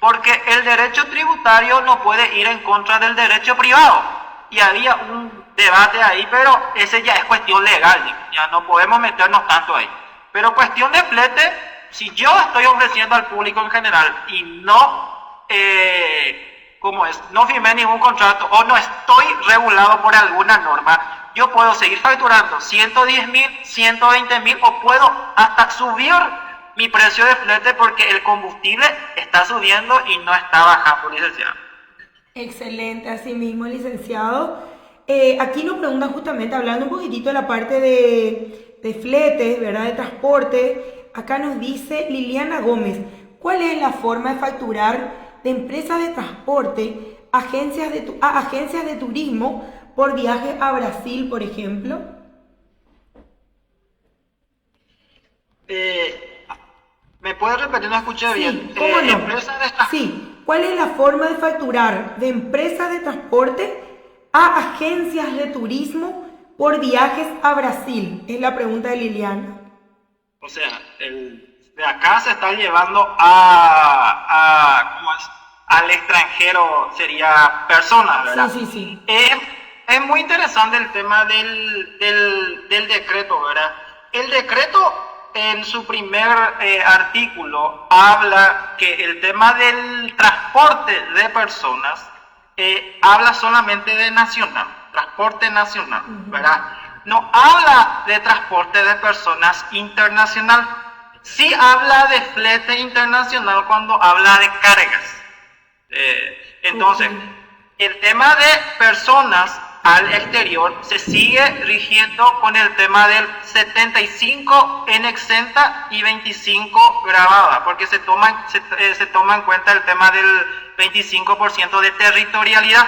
[SPEAKER 3] Porque el derecho tributario no puede ir en contra del derecho privado. Y había un debate ahí, pero ese ya es cuestión legal, ya no podemos meternos tanto ahí. Pero cuestión de flete, si yo estoy ofreciendo al público en general y no, no firmé ningún contrato o no estoy regulado por alguna norma, yo puedo seguir facturando 110.000, 120.000 o puedo hasta subir mi precio de flete porque el combustible está subiendo y no está bajando, licenciado.
[SPEAKER 1] Excelente, así mismo, licenciado. Aquí nos preguntan justamente, hablando un poquitito de la parte de fletes, ¿verdad? De transporte. Acá nos dice Liliana Gómez, ¿cuál es la forma de facturar de empresas de transporte a agencias de turismo por viajes a Brasil, por ejemplo?
[SPEAKER 3] ¿Me puedes repetir? No escuché bien.
[SPEAKER 1] ¿Cómo no? Sí, ¿cuál es la forma de facturar de empresas de transporte a agencias de turismo por viajes a Brasil? Es la pregunta de Liliana.
[SPEAKER 3] O sea, de acá se está llevando al extranjero, sería personas, ¿verdad?
[SPEAKER 1] Sí.
[SPEAKER 3] Es muy interesante el tema del decreto, ¿verdad? El decreto en su primer artículo habla que el tema del transporte de personas habla solamente de nacional, transporte nacional, ¿verdad? No habla de transporte de personas internacional. Sí habla de flete internacional cuando habla de cargas. Entonces, el tema de personas al exterior se sigue rigiendo con el tema del 75 en exenta y 25 grabada, porque se toma en cuenta el tema del 25% de territorialidad.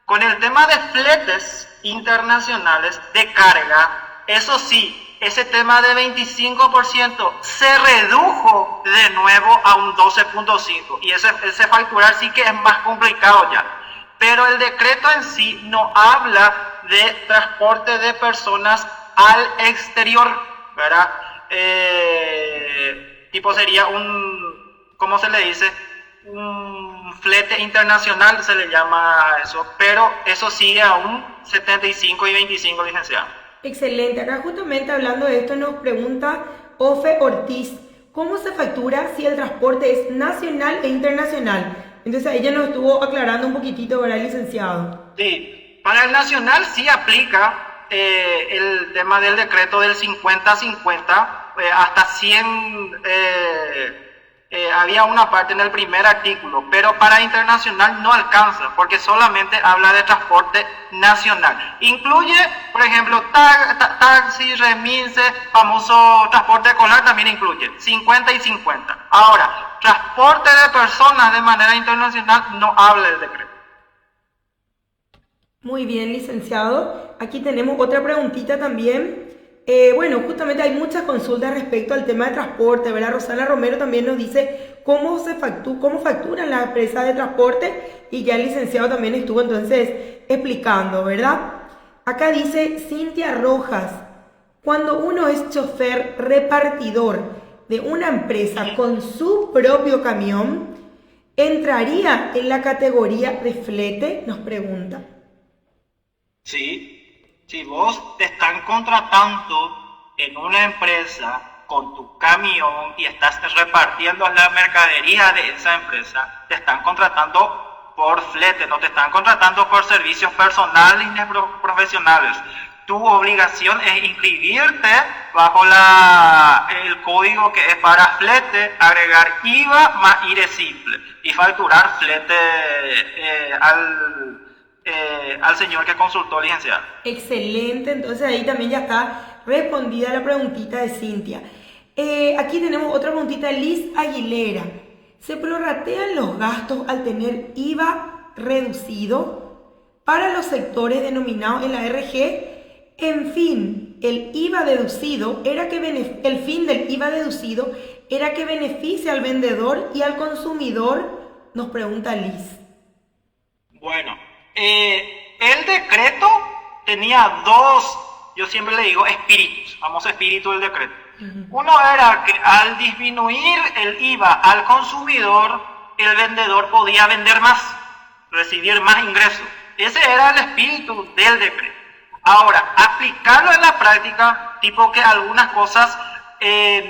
[SPEAKER 3] Con el tema de fletes internacionales de carga, eso sí, ese tema de 25% se redujo de nuevo a un 12.5%, y ese facturar sí que es más complicado ya. Pero el decreto en sí no habla de transporte de personas al exterior, ¿verdad? Tipo sería ¿cómo se le dice? Un flete internacional se le llama a eso, pero eso sigue a un 75 y 25, licenciado.
[SPEAKER 1] Excelente. Acá justamente hablando de esto nos pregunta Ofe Ortiz, ¿cómo se factura si el transporte es nacional e internacional? Entonces ella nos estuvo aclarando un poquitito, ¿verdad, licenciado?
[SPEAKER 3] Sí, para el nacional sí aplica el tema del decreto del 50-50, hasta 100, había una parte en el primer artículo, pero para internacional no alcanza, porque solamente habla de transporte nacional. Incluye, por ejemplo, taxi, remise, famoso transporte escolar también incluye, 50 y 50. Ahora, transporte de personas de manera internacional no habla el decreto.
[SPEAKER 1] Muy bien, licenciado. Aquí tenemos otra preguntita también. Bueno, justamente hay muchas consultas respecto al tema de transporte, ¿verdad? Rosana Romero también nos dice cómo facturan las empresas de transporte, y ya el licenciado también estuvo entonces explicando, ¿verdad? Acá dice Cintia Rojas, cuando uno es chofer repartidor de una empresa con su propio camión, ¿entraría en la categoría de flete? Nos pregunta.
[SPEAKER 3] Sí. Si vos te están contratando en una empresa con tu camión y estás repartiendo la mercadería de esa empresa, te están contratando por flete, no te están contratando por servicios personales y profesionales. Tu obligación es inscribirte bajo el código que es para flete, agregar IVA más IRE simple y facturar flete al señor que consultó, licenciado.
[SPEAKER 1] Excelente, entonces ahí también ya está respondida la preguntita de Cintia. Aquí tenemos otra preguntita de Liz Aguilera. ¿Se prorratean los gastos al tener IVA reducido para los sectores denominados en la RG? En fin, el fin del IVA deducido era que beneficie al vendedor y al consumidor, nos pregunta Liz.
[SPEAKER 3] Bueno, el decreto tenía dos, yo siempre le digo espíritus, famoso espíritu del decreto. Uno era que al disminuir el IVA al consumidor, el vendedor podía vender más, recibir más ingresos. Ese era el espíritu del decreto. Ahora, aplicarlo en la práctica, tipo que algunas cosas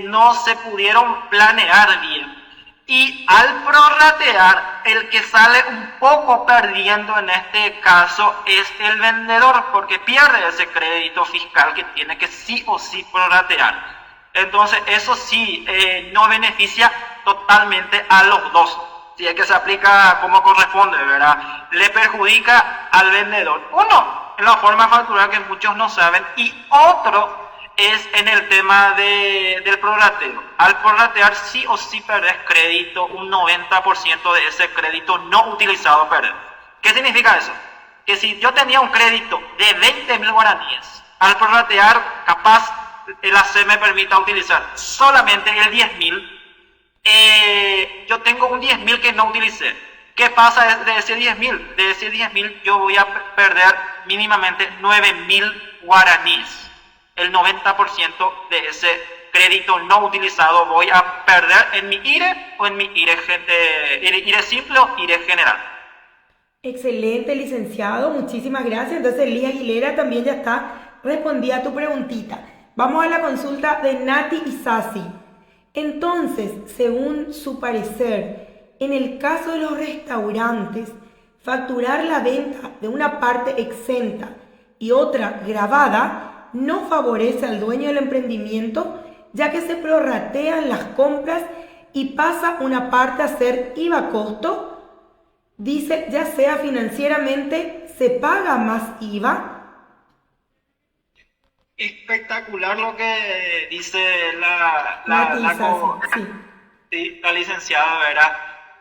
[SPEAKER 3] no se pudieron planear bien. Y al prorratear, el que sale un poco perdiendo en este caso es el vendedor, porque pierde ese crédito fiscal que tiene que sí o sí prorratear. Entonces, eso sí, no beneficia totalmente a los dos. Si es que se aplica como corresponde, ¿verdad? Le perjudica al vendedor. Uno, en la forma de facturar que muchos no saben, y otro es en el tema del prorrateo. Al prorratear sí o sí perdés crédito, un 90% de ese crédito no utilizado perdés. ¿Qué significa eso? Que si yo tenía un crédito de 20.000 guaraníes, al prorratear capaz el AC me permita utilizar solamente el 10.000, yo tengo un 10.000 que no utilicé. ¿Qué pasa de ese 10.000? De ese 10.000 yo voy a perder mínimamente 9.000 guaraníes. El 90% de ese crédito no utilizado voy a perder en mi IRE o en mi IRE simple o IRE general.
[SPEAKER 1] Excelente, licenciado, muchísimas gracias. Entonces Liz Aguilera también ya está respondida a tu preguntita. Vamos a la consulta de Nati Isasi. Entonces, según su parecer, en el caso de los restaurantes, facturar la venta de una parte exenta y otra gravada no favorece al dueño del emprendimiento, ya que se prorratean las compras y pasa una parte a ser IVA costo. Dice, ya sea financieramente, se paga más IVA.
[SPEAKER 3] Espectacular lo que dice la licenciada, ¿verdad?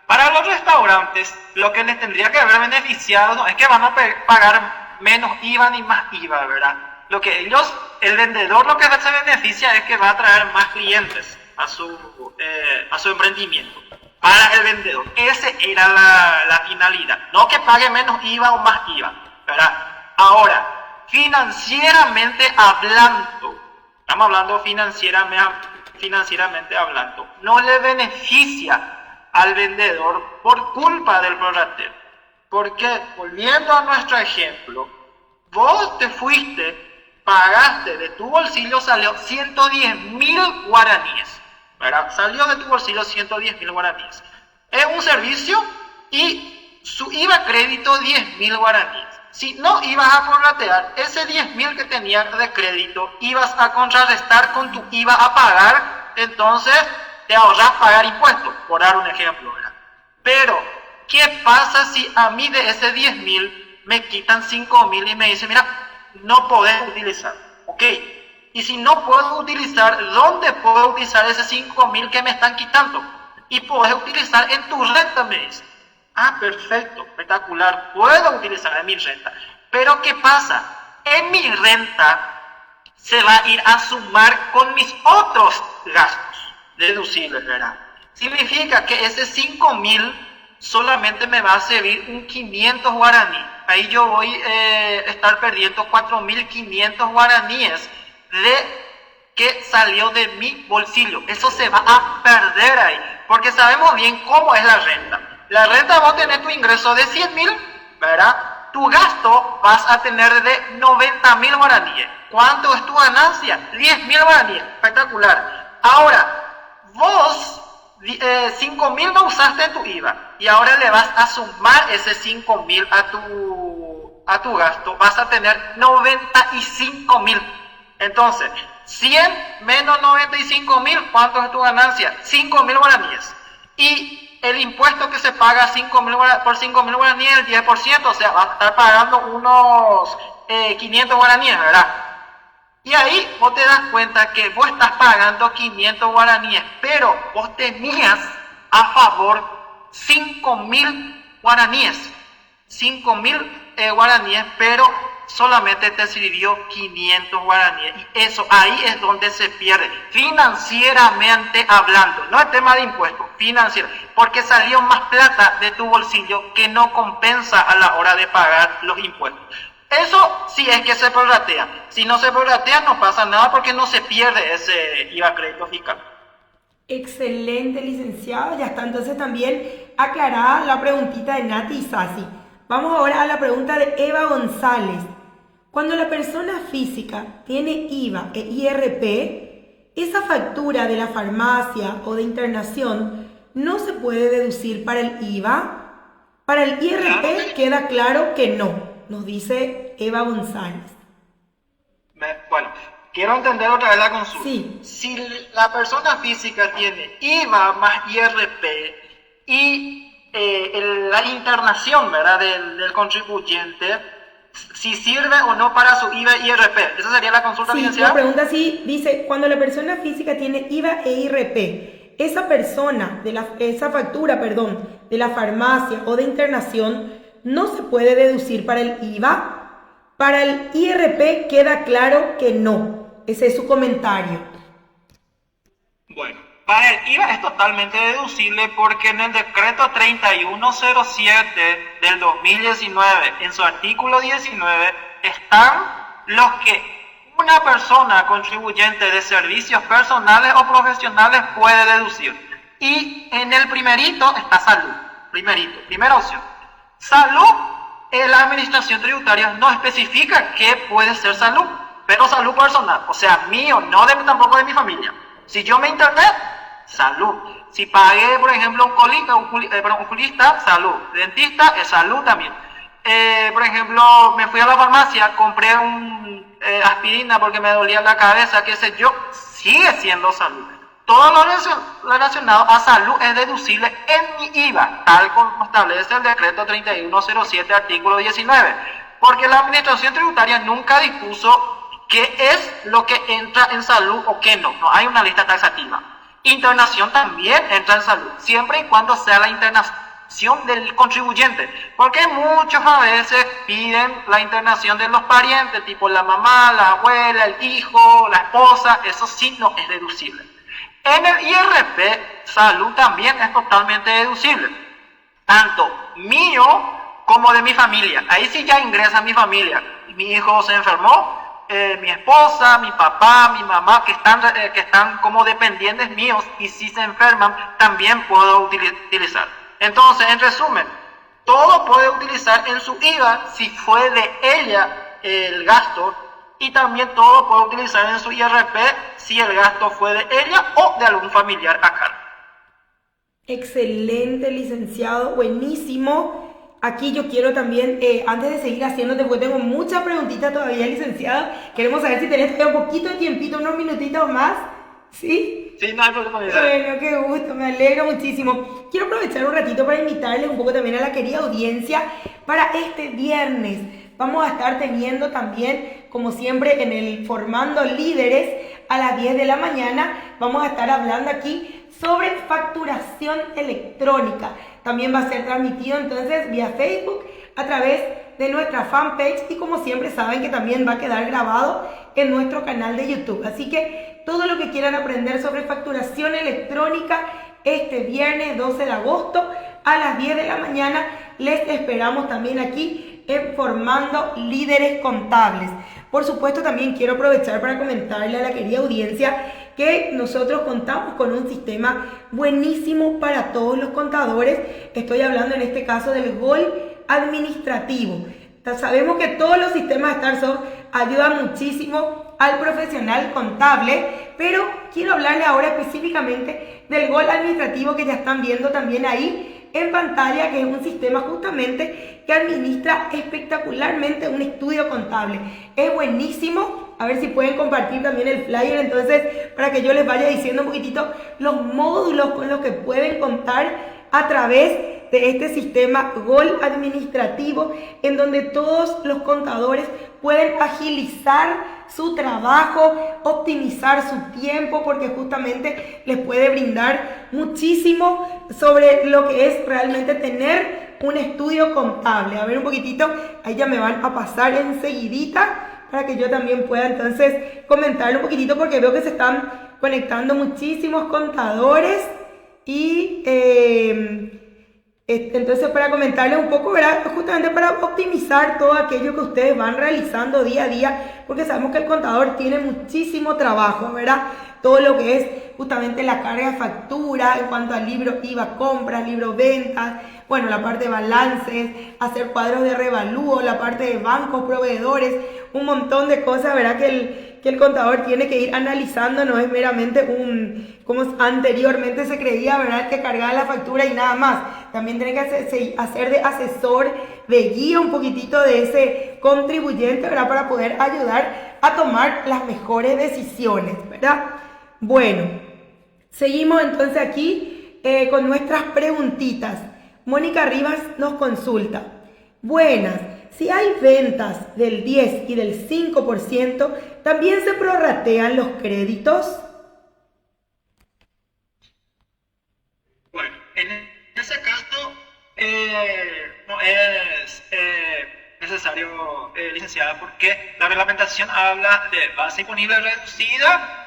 [SPEAKER 3] Para los restaurantes, lo que les tendría que haber beneficiado no es que van a pagar menos IVA ni más IVA, ¿verdad? El vendedor lo que se beneficia es que va a traer más clientes a su emprendimiento. Para el vendedor, esa era la finalidad, no que pague menos IVA o más IVA, ¿verdad? Ahora, financieramente hablando, estamos hablando financieramente hablando, no le beneficia al vendedor por culpa del prorrateo. Porque, volviendo a nuestro ejemplo, vos te fuiste, pagaste, de tu bolsillo salió 110.000 guaraníes, ¿verdad? Salió de tu bolsillo 110.000 guaraníes. Es un servicio y su IVA crédito 10.000 guaraníes. Si no ibas a prorratear, ese 10.000 que tenías de crédito, ibas a contrarrestar con tu IVA a pagar, entonces te ahorras pagar impuestos, por dar un ejemplo, ¿verdad? Pero, ¿qué pasa si a mí de ese 10.000 me quitan 5.000 y me dicen, mira, no podés utilizar? ¿Ok? Y si no puedo utilizar, ¿dónde puedo utilizar ese 5.000 que me están quitando? Y podés utilizar en tu renta, me dice. Ah, perfecto, espectacular, puedo utilizar en mi renta. Pero ¿qué pasa? En mi renta se va a ir a sumar con mis otros gastos deducibles, ¿verdad? Significa que ese 5.000 solamente me va a servir un 500 guaraní. Ahí yo voy a estar perdiendo 4.500 guaraníes que salió de mi bolsillo. Eso se va a perder ahí, porque sabemos bien cómo es la renta. La renta va a tener tu ingreso de 100.000, ¿verdad? Tu gasto vas a tener de 90.000 guaraníes. ¿Cuánto es tu ganancia? 10.000 guaraníes. Espectacular. Ahora, vos 5.000 no usaste en tu IVA y ahora le vas a sumar ese 5.000 a tu gasto. Vas a tener 95.000. Entonces, 100 menos 95.000, ¿cuánto es tu ganancia? 5.000 guaraníes. Y el impuesto que se paga por 5.000 guaraníes, el 10%, o sea, va a estar pagando unos 500 guaraníes, ¿verdad? Y ahí vos te das cuenta que vos estás pagando 500 guaraníes, pero vos tenías a favor 5.000 guaraníes. 5.000 guaraníes, pero solamente te sirvió 500 guaraníes. Y eso ahí es donde se pierde, financieramente hablando. No es tema de impuestos, financiero. Porque salió más plata de tu bolsillo que no compensa a la hora de pagar los impuestos. Eso sí es que se prorratea. Si no se prorratea no pasa nada porque no se pierde ese IVA crédito fiscal.
[SPEAKER 1] Excelente, licenciado. Ya está entonces también aclarada la preguntita de Nati y Sasi. Vamos ahora a la pregunta de Eva González. Cuando la persona física tiene IVA e IRP, esa factura de la farmacia o de internación no se puede deducir para el IVA. Para el IRP queda claro que no, nos dice Eva González.
[SPEAKER 3] Bueno, quiero entender otra vez la consulta.
[SPEAKER 1] Sí.
[SPEAKER 3] Si la persona física tiene IVA más IRP y la internación, ¿verdad?, del contribuyente, si sirve o no para su IVA y IRP. Esa sería la consulta, licenciada.
[SPEAKER 1] La pregunta sí dice, cuando la persona física tiene IVA e IRP, esa factura de la farmacia o de internación no se puede deducir para el IVA. Para el IRP queda claro que no. Ese es su comentario.
[SPEAKER 3] Bueno, para el IVA es totalmente deducible porque en el decreto 3107 del 2019, en su artículo 19, están los que una persona contribuyente de servicios personales o profesionales puede deducir. Y en el primerito está salud. Primera opción. Salud, la administración tributaria no especifica qué puede ser salud, pero salud personal, o sea, mío, no tampoco de mi familia. Si yo me interné, salud. Si pagué, por ejemplo, un oculista, salud. Dentista, es salud también. Por ejemplo, me fui a la farmacia, compré un aspirina porque me dolía la cabeza, qué sé yo, sigue siendo salud. Todo lo relacionado a salud es deducible en mi IVA, tal como establece el decreto 3107, artículo 19, porque la Administración Tributaria nunca dispuso qué es lo que entra en salud o qué no. No hay una lista taxativa. Internación también entra en salud, siempre y cuando sea la internación del contribuyente, porque muchos a veces piden la internación de los parientes, tipo la mamá, la abuela, el hijo, la esposa, eso sí no es deducible. En el IRP, salud también es totalmente deducible, tanto mío como de mi familia. Ahí sí ya ingresa mi familia. Mi hijo se enfermó, mi esposa, mi papá, mi mamá, que están como dependientes míos, y si se enferman, también puedo utilizar. Entonces, en resumen, todo puede utilizar en su IVA si fue de ella el gasto, y también todo puede utilizar en su IRP si el gasto fue de ella o de algún familiar a cargo.
[SPEAKER 1] Excelente, licenciado, buenísimo. Aquí yo quiero también, antes de seguir haciéndote, porque tengo muchas preguntitas todavía, licenciado, queremos saber si tenés todavía un poquito de tiempito, unos minutitos más, ¿sí?
[SPEAKER 3] Sí, no hay problema.
[SPEAKER 1] Bueno, qué gusto, me alegro muchísimo. Quiero aprovechar un ratito para invitarles un poco también a la querida audiencia para este viernes. Vamos a estar teniendo también, como siempre, en el Formando Líderes a las 10 de la mañana. Vamos a estar hablando aquí sobre facturación electrónica. También va a ser transmitido entonces vía Facebook a través de nuestra fanpage, y como siempre saben que también va a quedar grabado en nuestro canal de YouTube. Así que todo lo que quieran aprender sobre facturación electrónica este viernes 12 de agosto a las 10 de la mañana les esperamos también aquí en Formando Líderes Contables. Por supuesto, también quiero aprovechar para comentarle a la querida audiencia que nosotros contamos con un sistema buenísimo para todos los contadores. Estoy hablando en este caso del GOL administrativo. Sabemos que todos los sistemas StarSoft ayudan muchísimo al profesional contable, pero quiero hablarle ahora específicamente del GOL administrativo que ya están viendo también ahí en pantalla, que es un sistema justamente que administra espectacularmente un estudio contable. Es buenísimo. A ver si pueden compartir también el flyer, entonces, para que yo les vaya diciendo un poquitito los módulos con los que pueden contar a través de este sistema GOL administrativo, en donde todos los contadores pueden agilizar su trabajo, optimizar su tiempo, porque justamente les puede brindar muchísimo sobre lo que es realmente tener un estudio contable. A ver un poquitito, ahí ya me van a pasar enseguidita, para que yo también pueda entonces comentarle un poquitito, porque veo que se están conectando muchísimos contadores y entonces para comentarles un poco, ¿verdad? Justamente para optimizar todo aquello que ustedes van realizando día a día, porque sabemos que el contador tiene muchísimo trabajo, ¿verdad? Todo lo que es justamente la carga de factura en cuanto al libro IVA compras, libro ventas, bueno, la parte de balances, hacer cuadros de revalúo, la parte de bancos, proveedores, un montón de cosas, ¿verdad? Que el contador tiene que ir analizando, no es meramente como anteriormente se creía, ¿verdad? Que cargaba la factura y nada más. También tiene que hacer de asesor, de guía un poquitito de ese contribuyente, ¿verdad? Para poder ayudar a tomar las mejores decisiones, ¿verdad? Bueno, seguimos entonces aquí con nuestras preguntitas. Mónica Rivas nos consulta. Buenas, si hay ventas del 10 y del 5%, ¿también se prorratean los créditos?
[SPEAKER 3] Bueno, en ese caso no es necesario, licenciada, porque la reglamentación habla de base imponible reducida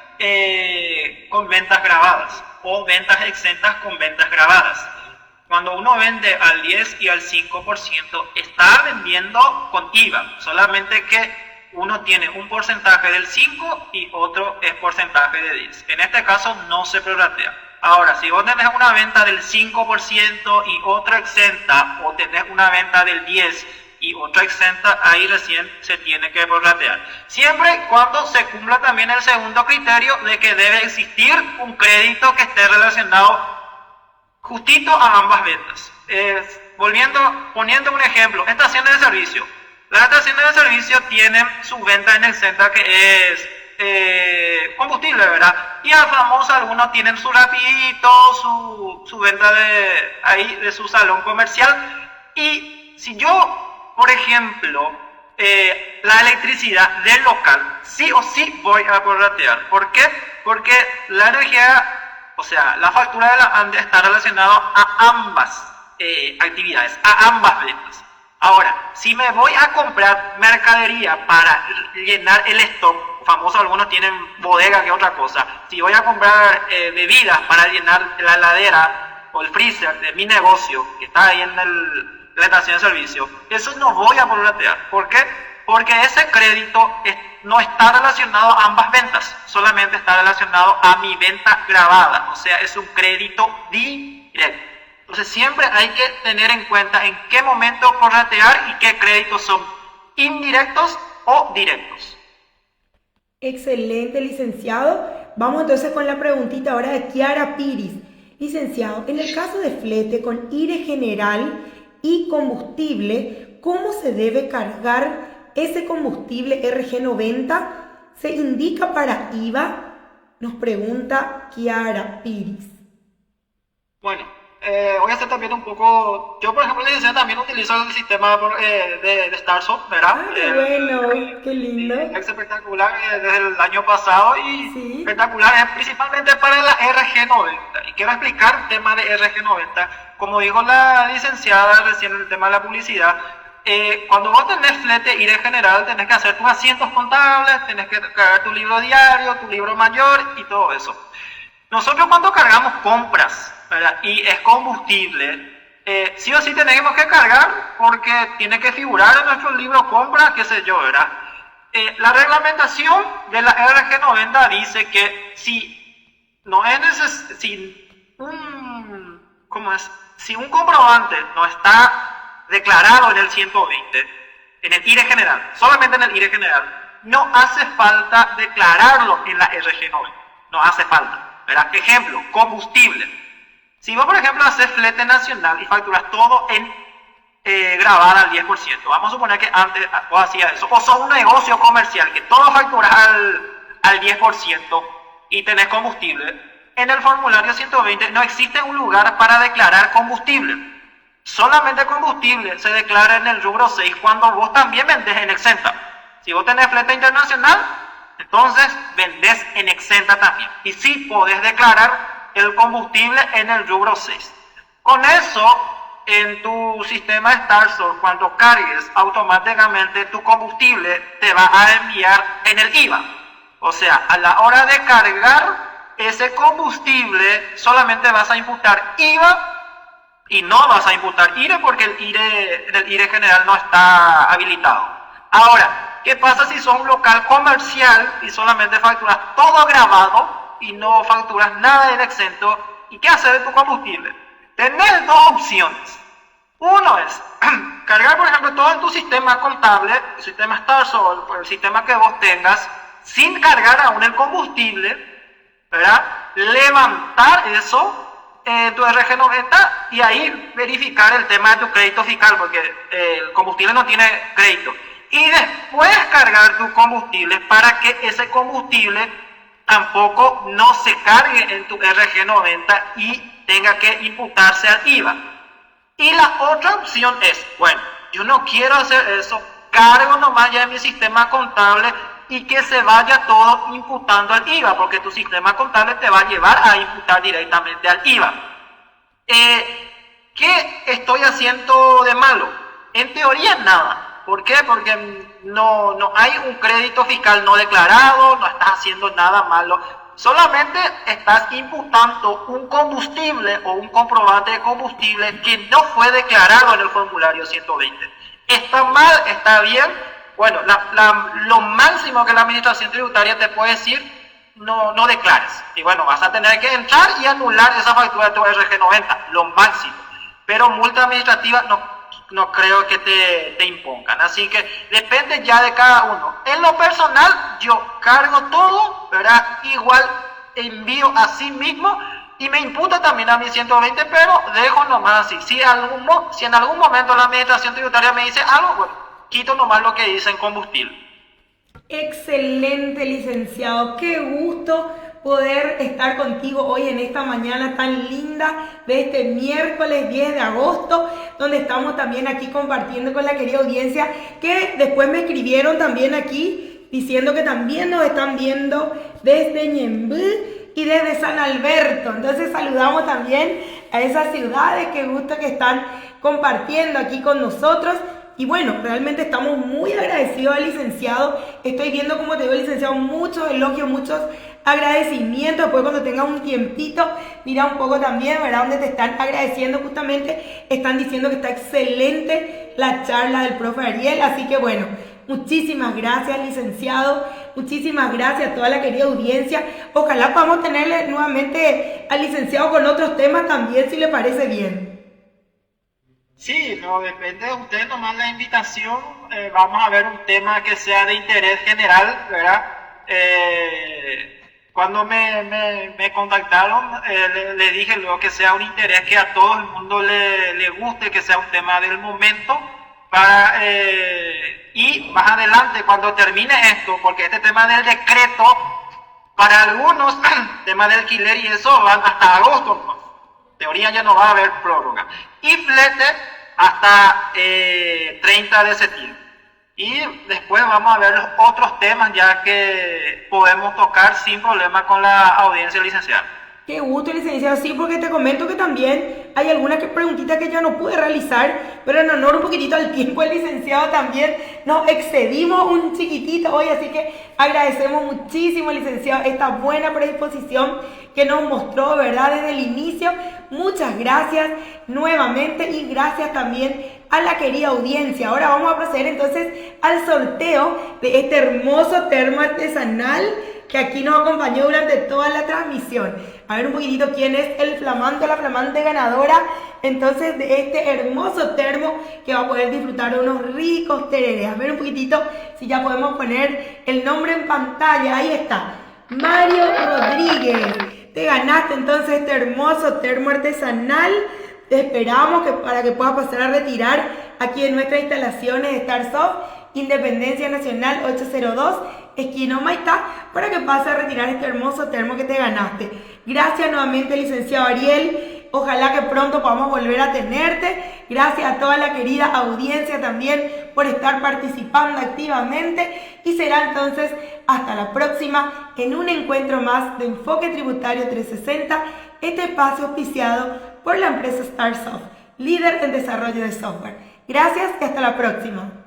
[SPEAKER 3] con ventas grabadas o ventas exentas con ventas grabadas. Cuando uno vende al 10 y al 5%, está vendiendo con IVA, solamente que uno tiene un porcentaje del 5 y otro es porcentaje de 10. En este caso no se prorratea. Ahora, si vos tenés una venta del 5% y otra exenta, o tenés una venta del 10% y otra exenta, ahí recién se tiene que prorratear. Siempre y cuando se cumpla también el segundo criterio de que debe existir un crédito que esté relacionado justito a ambas ventas. Poniendo un ejemplo, estaciones de servicio. Las estaciones de servicio tienen su venta en exenta que es combustible, ¿verdad? Y al famoso algunos tienen su rapidito, su venta de su salón comercial. Y si yo, por ejemplo, la electricidad del local, sí o sí voy a prorratear. ¿Por qué? Porque la energía, o sea, la factura de la ANDE está relacionada a ambas actividades, a ambas ventas. Ahora, si me voy a comprar mercadería para llenar el stock, famoso algunos tienen bodega que otra cosa, si voy a comprar bebidas para llenar la heladera o el freezer de mi negocio que está ahí en la estación de servicio, eso no voy a prorratear. ¿Por qué? Porque ese crédito no está relacionado a ambas ventas, solamente está relacionado a mi venta grabada, o sea, es un crédito directo. Entonces siempre hay que tener en cuenta en qué momento prorratear y qué créditos son indirectos o directos.
[SPEAKER 1] Excelente, licenciado. Vamos entonces con la preguntita ahora de Kiara Piris. Licenciado, en el caso de flete con IRE general y combustible, ¿cómo se debe cargar ese combustible RG90? ¿Se indica para IVA? Nos pregunta Kiara Piris.
[SPEAKER 3] Bueno, voy a hacer también un poco, yo por ejemplo licenciado también utilizo el sistema de StarSoft, ¿verdad?
[SPEAKER 1] Ah, qué bueno, qué lindo.
[SPEAKER 3] Es espectacular desde el año pasado y
[SPEAKER 1] sí,
[SPEAKER 3] espectacular es principalmente para la RG90. Y quiero explicar el tema de RG90. Como dijo la licenciada recién en el tema de la publicidad, cuando vos tenés flete IRE general, tenés que hacer tus asientos contables, tenés que cargar tu libro diario, tu libro mayor y todo eso. Nosotros cuando cargamos compras, ¿verdad? Y es combustible, sí o sí tenemos que cargar porque tiene que figurar en nuestro libro compra, qué sé yo, ¿verdad? La reglamentación de la RG90 dice que si no es si un comprobante no está declarado en el 120, en el IRE general, solamente en el IRE general, no hace falta declararlo en la RG90, no hace falta, ¿verdad? Ejemplo, combustible. Si vos, por ejemplo, haces flete nacional y facturas todo en grabar al 10%, vamos a suponer que antes vos hacías eso, o sos un negocio comercial que todo facturas al 10% y tenés combustible, en el formulario 120 no existe un lugar para declarar combustible. Solamente combustible se declara en el rubro 6 cuando vos también vendés en exenta. Si vos tenés flete internacional, entonces vendés en exenta también. Y sí podés declarar el combustible en el rubro 6. Con eso, en tu sistema StarSource, cuando cargues, automáticamente tu combustible te va a enviar en el IVA. O sea, a la hora de cargar ese combustible, solamente vas a imputar IVA y no vas a imputar IRE porque el IRE general no está habilitado. Ahora, ¿qué pasa si sos un local comercial y solamente facturas todo grabado y no facturas nada en exento? ¿Y qué hacer de tu combustible? Tenés dos opciones. Uno es cargar, por ejemplo, todo en tu sistema contable, el sistema StarSource o el sistema que vos tengas, sin cargar aún el combustible, ¿verdad? Levantar eso en tu RG90 y ahí verificar el tema de tu crédito fiscal, porque el combustible no tiene crédito. Y después cargar tu combustible para que ese combustible tampoco no se cargue en tu RG90 y tenga que imputarse al IVA. Y la otra opción es, bueno, yo no quiero hacer eso, cargo nomás ya en mi sistema contable y que se vaya todo imputando al IVA, porque tu sistema contable te va a llevar a imputar directamente al IVA. ¿Qué estoy haciendo de malo? En teoría nada. ¿Por qué? Porque no hay un crédito fiscal no declarado, no estás haciendo nada malo. Solamente estás imputando un combustible o un comprobante de combustible que no fue declarado en el formulario 120. ¿Está mal? ¿Está bien? Bueno, lo máximo que la administración tributaria te puede decir, no declares. Y bueno, vas a tener que entrar y anular esa factura de tu RG90, lo máximo. Pero multa administrativa no. no creo que te impongan. Así que depende ya de cada uno. En lo personal, yo cargo todo, ¿verdad? Igual envío a sí mismo y me imputa también a mi 120, pero dejo nomás así. Si en algún momento la administración tributaria me dice algo, bueno, quito nomás lo que dice en combustible.
[SPEAKER 1] Excelente, licenciado. Qué gusto poder estar contigo hoy en esta mañana tan linda de este miércoles 10 de agosto, donde estamos también aquí compartiendo con la querida audiencia, que después me escribieron también aquí diciendo que también nos están viendo desde Ñemby y desde San Alberto. Entonces saludamos también a esas ciudades. Qué gusto que están compartiendo aquí con nosotros. Y bueno, realmente estamos muy agradecidos al licenciado. Estoy viendo, como te digo, licenciado, muchos elogios, muchos agradecimientos. Después, cuando tengas un tiempito, mira un poco también, ¿verdad? Donde te están agradeciendo justamente, están diciendo que está excelente la charla del profe Ariel. Así que bueno, muchísimas gracias, licenciado. Muchísimas gracias a toda la querida audiencia. Ojalá podamos tenerle nuevamente al licenciado con otros temas también, si le parece bien.
[SPEAKER 3] Sí, no, depende de usted nomás la invitación. Vamos a ver un tema que sea de interés general, ¿verdad? Cuando me contactaron, le dije luego que sea un interés que a todo el mundo le guste, que sea un tema del momento, y más adelante, cuando termine esto, porque este tema del decreto, para algunos, tema de alquiler y eso, van hasta agosto, ¿no? Teoría ya no va a haber prórroga. Y flete hasta 30 de septiembre. Y después vamos a ver los otros temas ya que podemos tocar sin problema con la audiencia licenciada.
[SPEAKER 1] Qué gusto, licenciado. Sí, porque te comento que también hay algunas preguntitas que yo no pude realizar, pero en honor un poquitito al tiempo del licenciado también nos excedimos un chiquitito hoy, así que agradecemos muchísimo, licenciado, esta buena predisposición que nos mostró, ¿verdad?, desde el inicio. Muchas gracias nuevamente y gracias también a la querida audiencia. Ahora vamos a proceder entonces al sorteo de este hermoso termo artesanal que aquí nos acompañó durante toda la transmisión. A ver un poquitito quién es el flamante o la flamante ganadora entonces de este hermoso termo que va a poder disfrutar de unos ricos tereres. A ver un poquitito si ya podemos poner el nombre en pantalla. Ahí está, Mario Rodríguez. Te ganaste entonces este hermoso termo artesanal. Te esperamos para que puedas pasar a retirar aquí en nuestras instalaciones de Starsoft, Independencia Nacional 802, esquina Humaitá, para que pases a retirar este hermoso termo que te ganaste. Gracias nuevamente, licenciado Ariel. Ojalá que pronto podamos volver a tenerte. Gracias a toda la querida audiencia también por estar participando activamente. Y será entonces hasta la próxima en un encuentro más de Enfoque Tributario 360, este espacio auspiciado por la empresa Starsoft, líder en desarrollo de software. Gracias y hasta la próxima.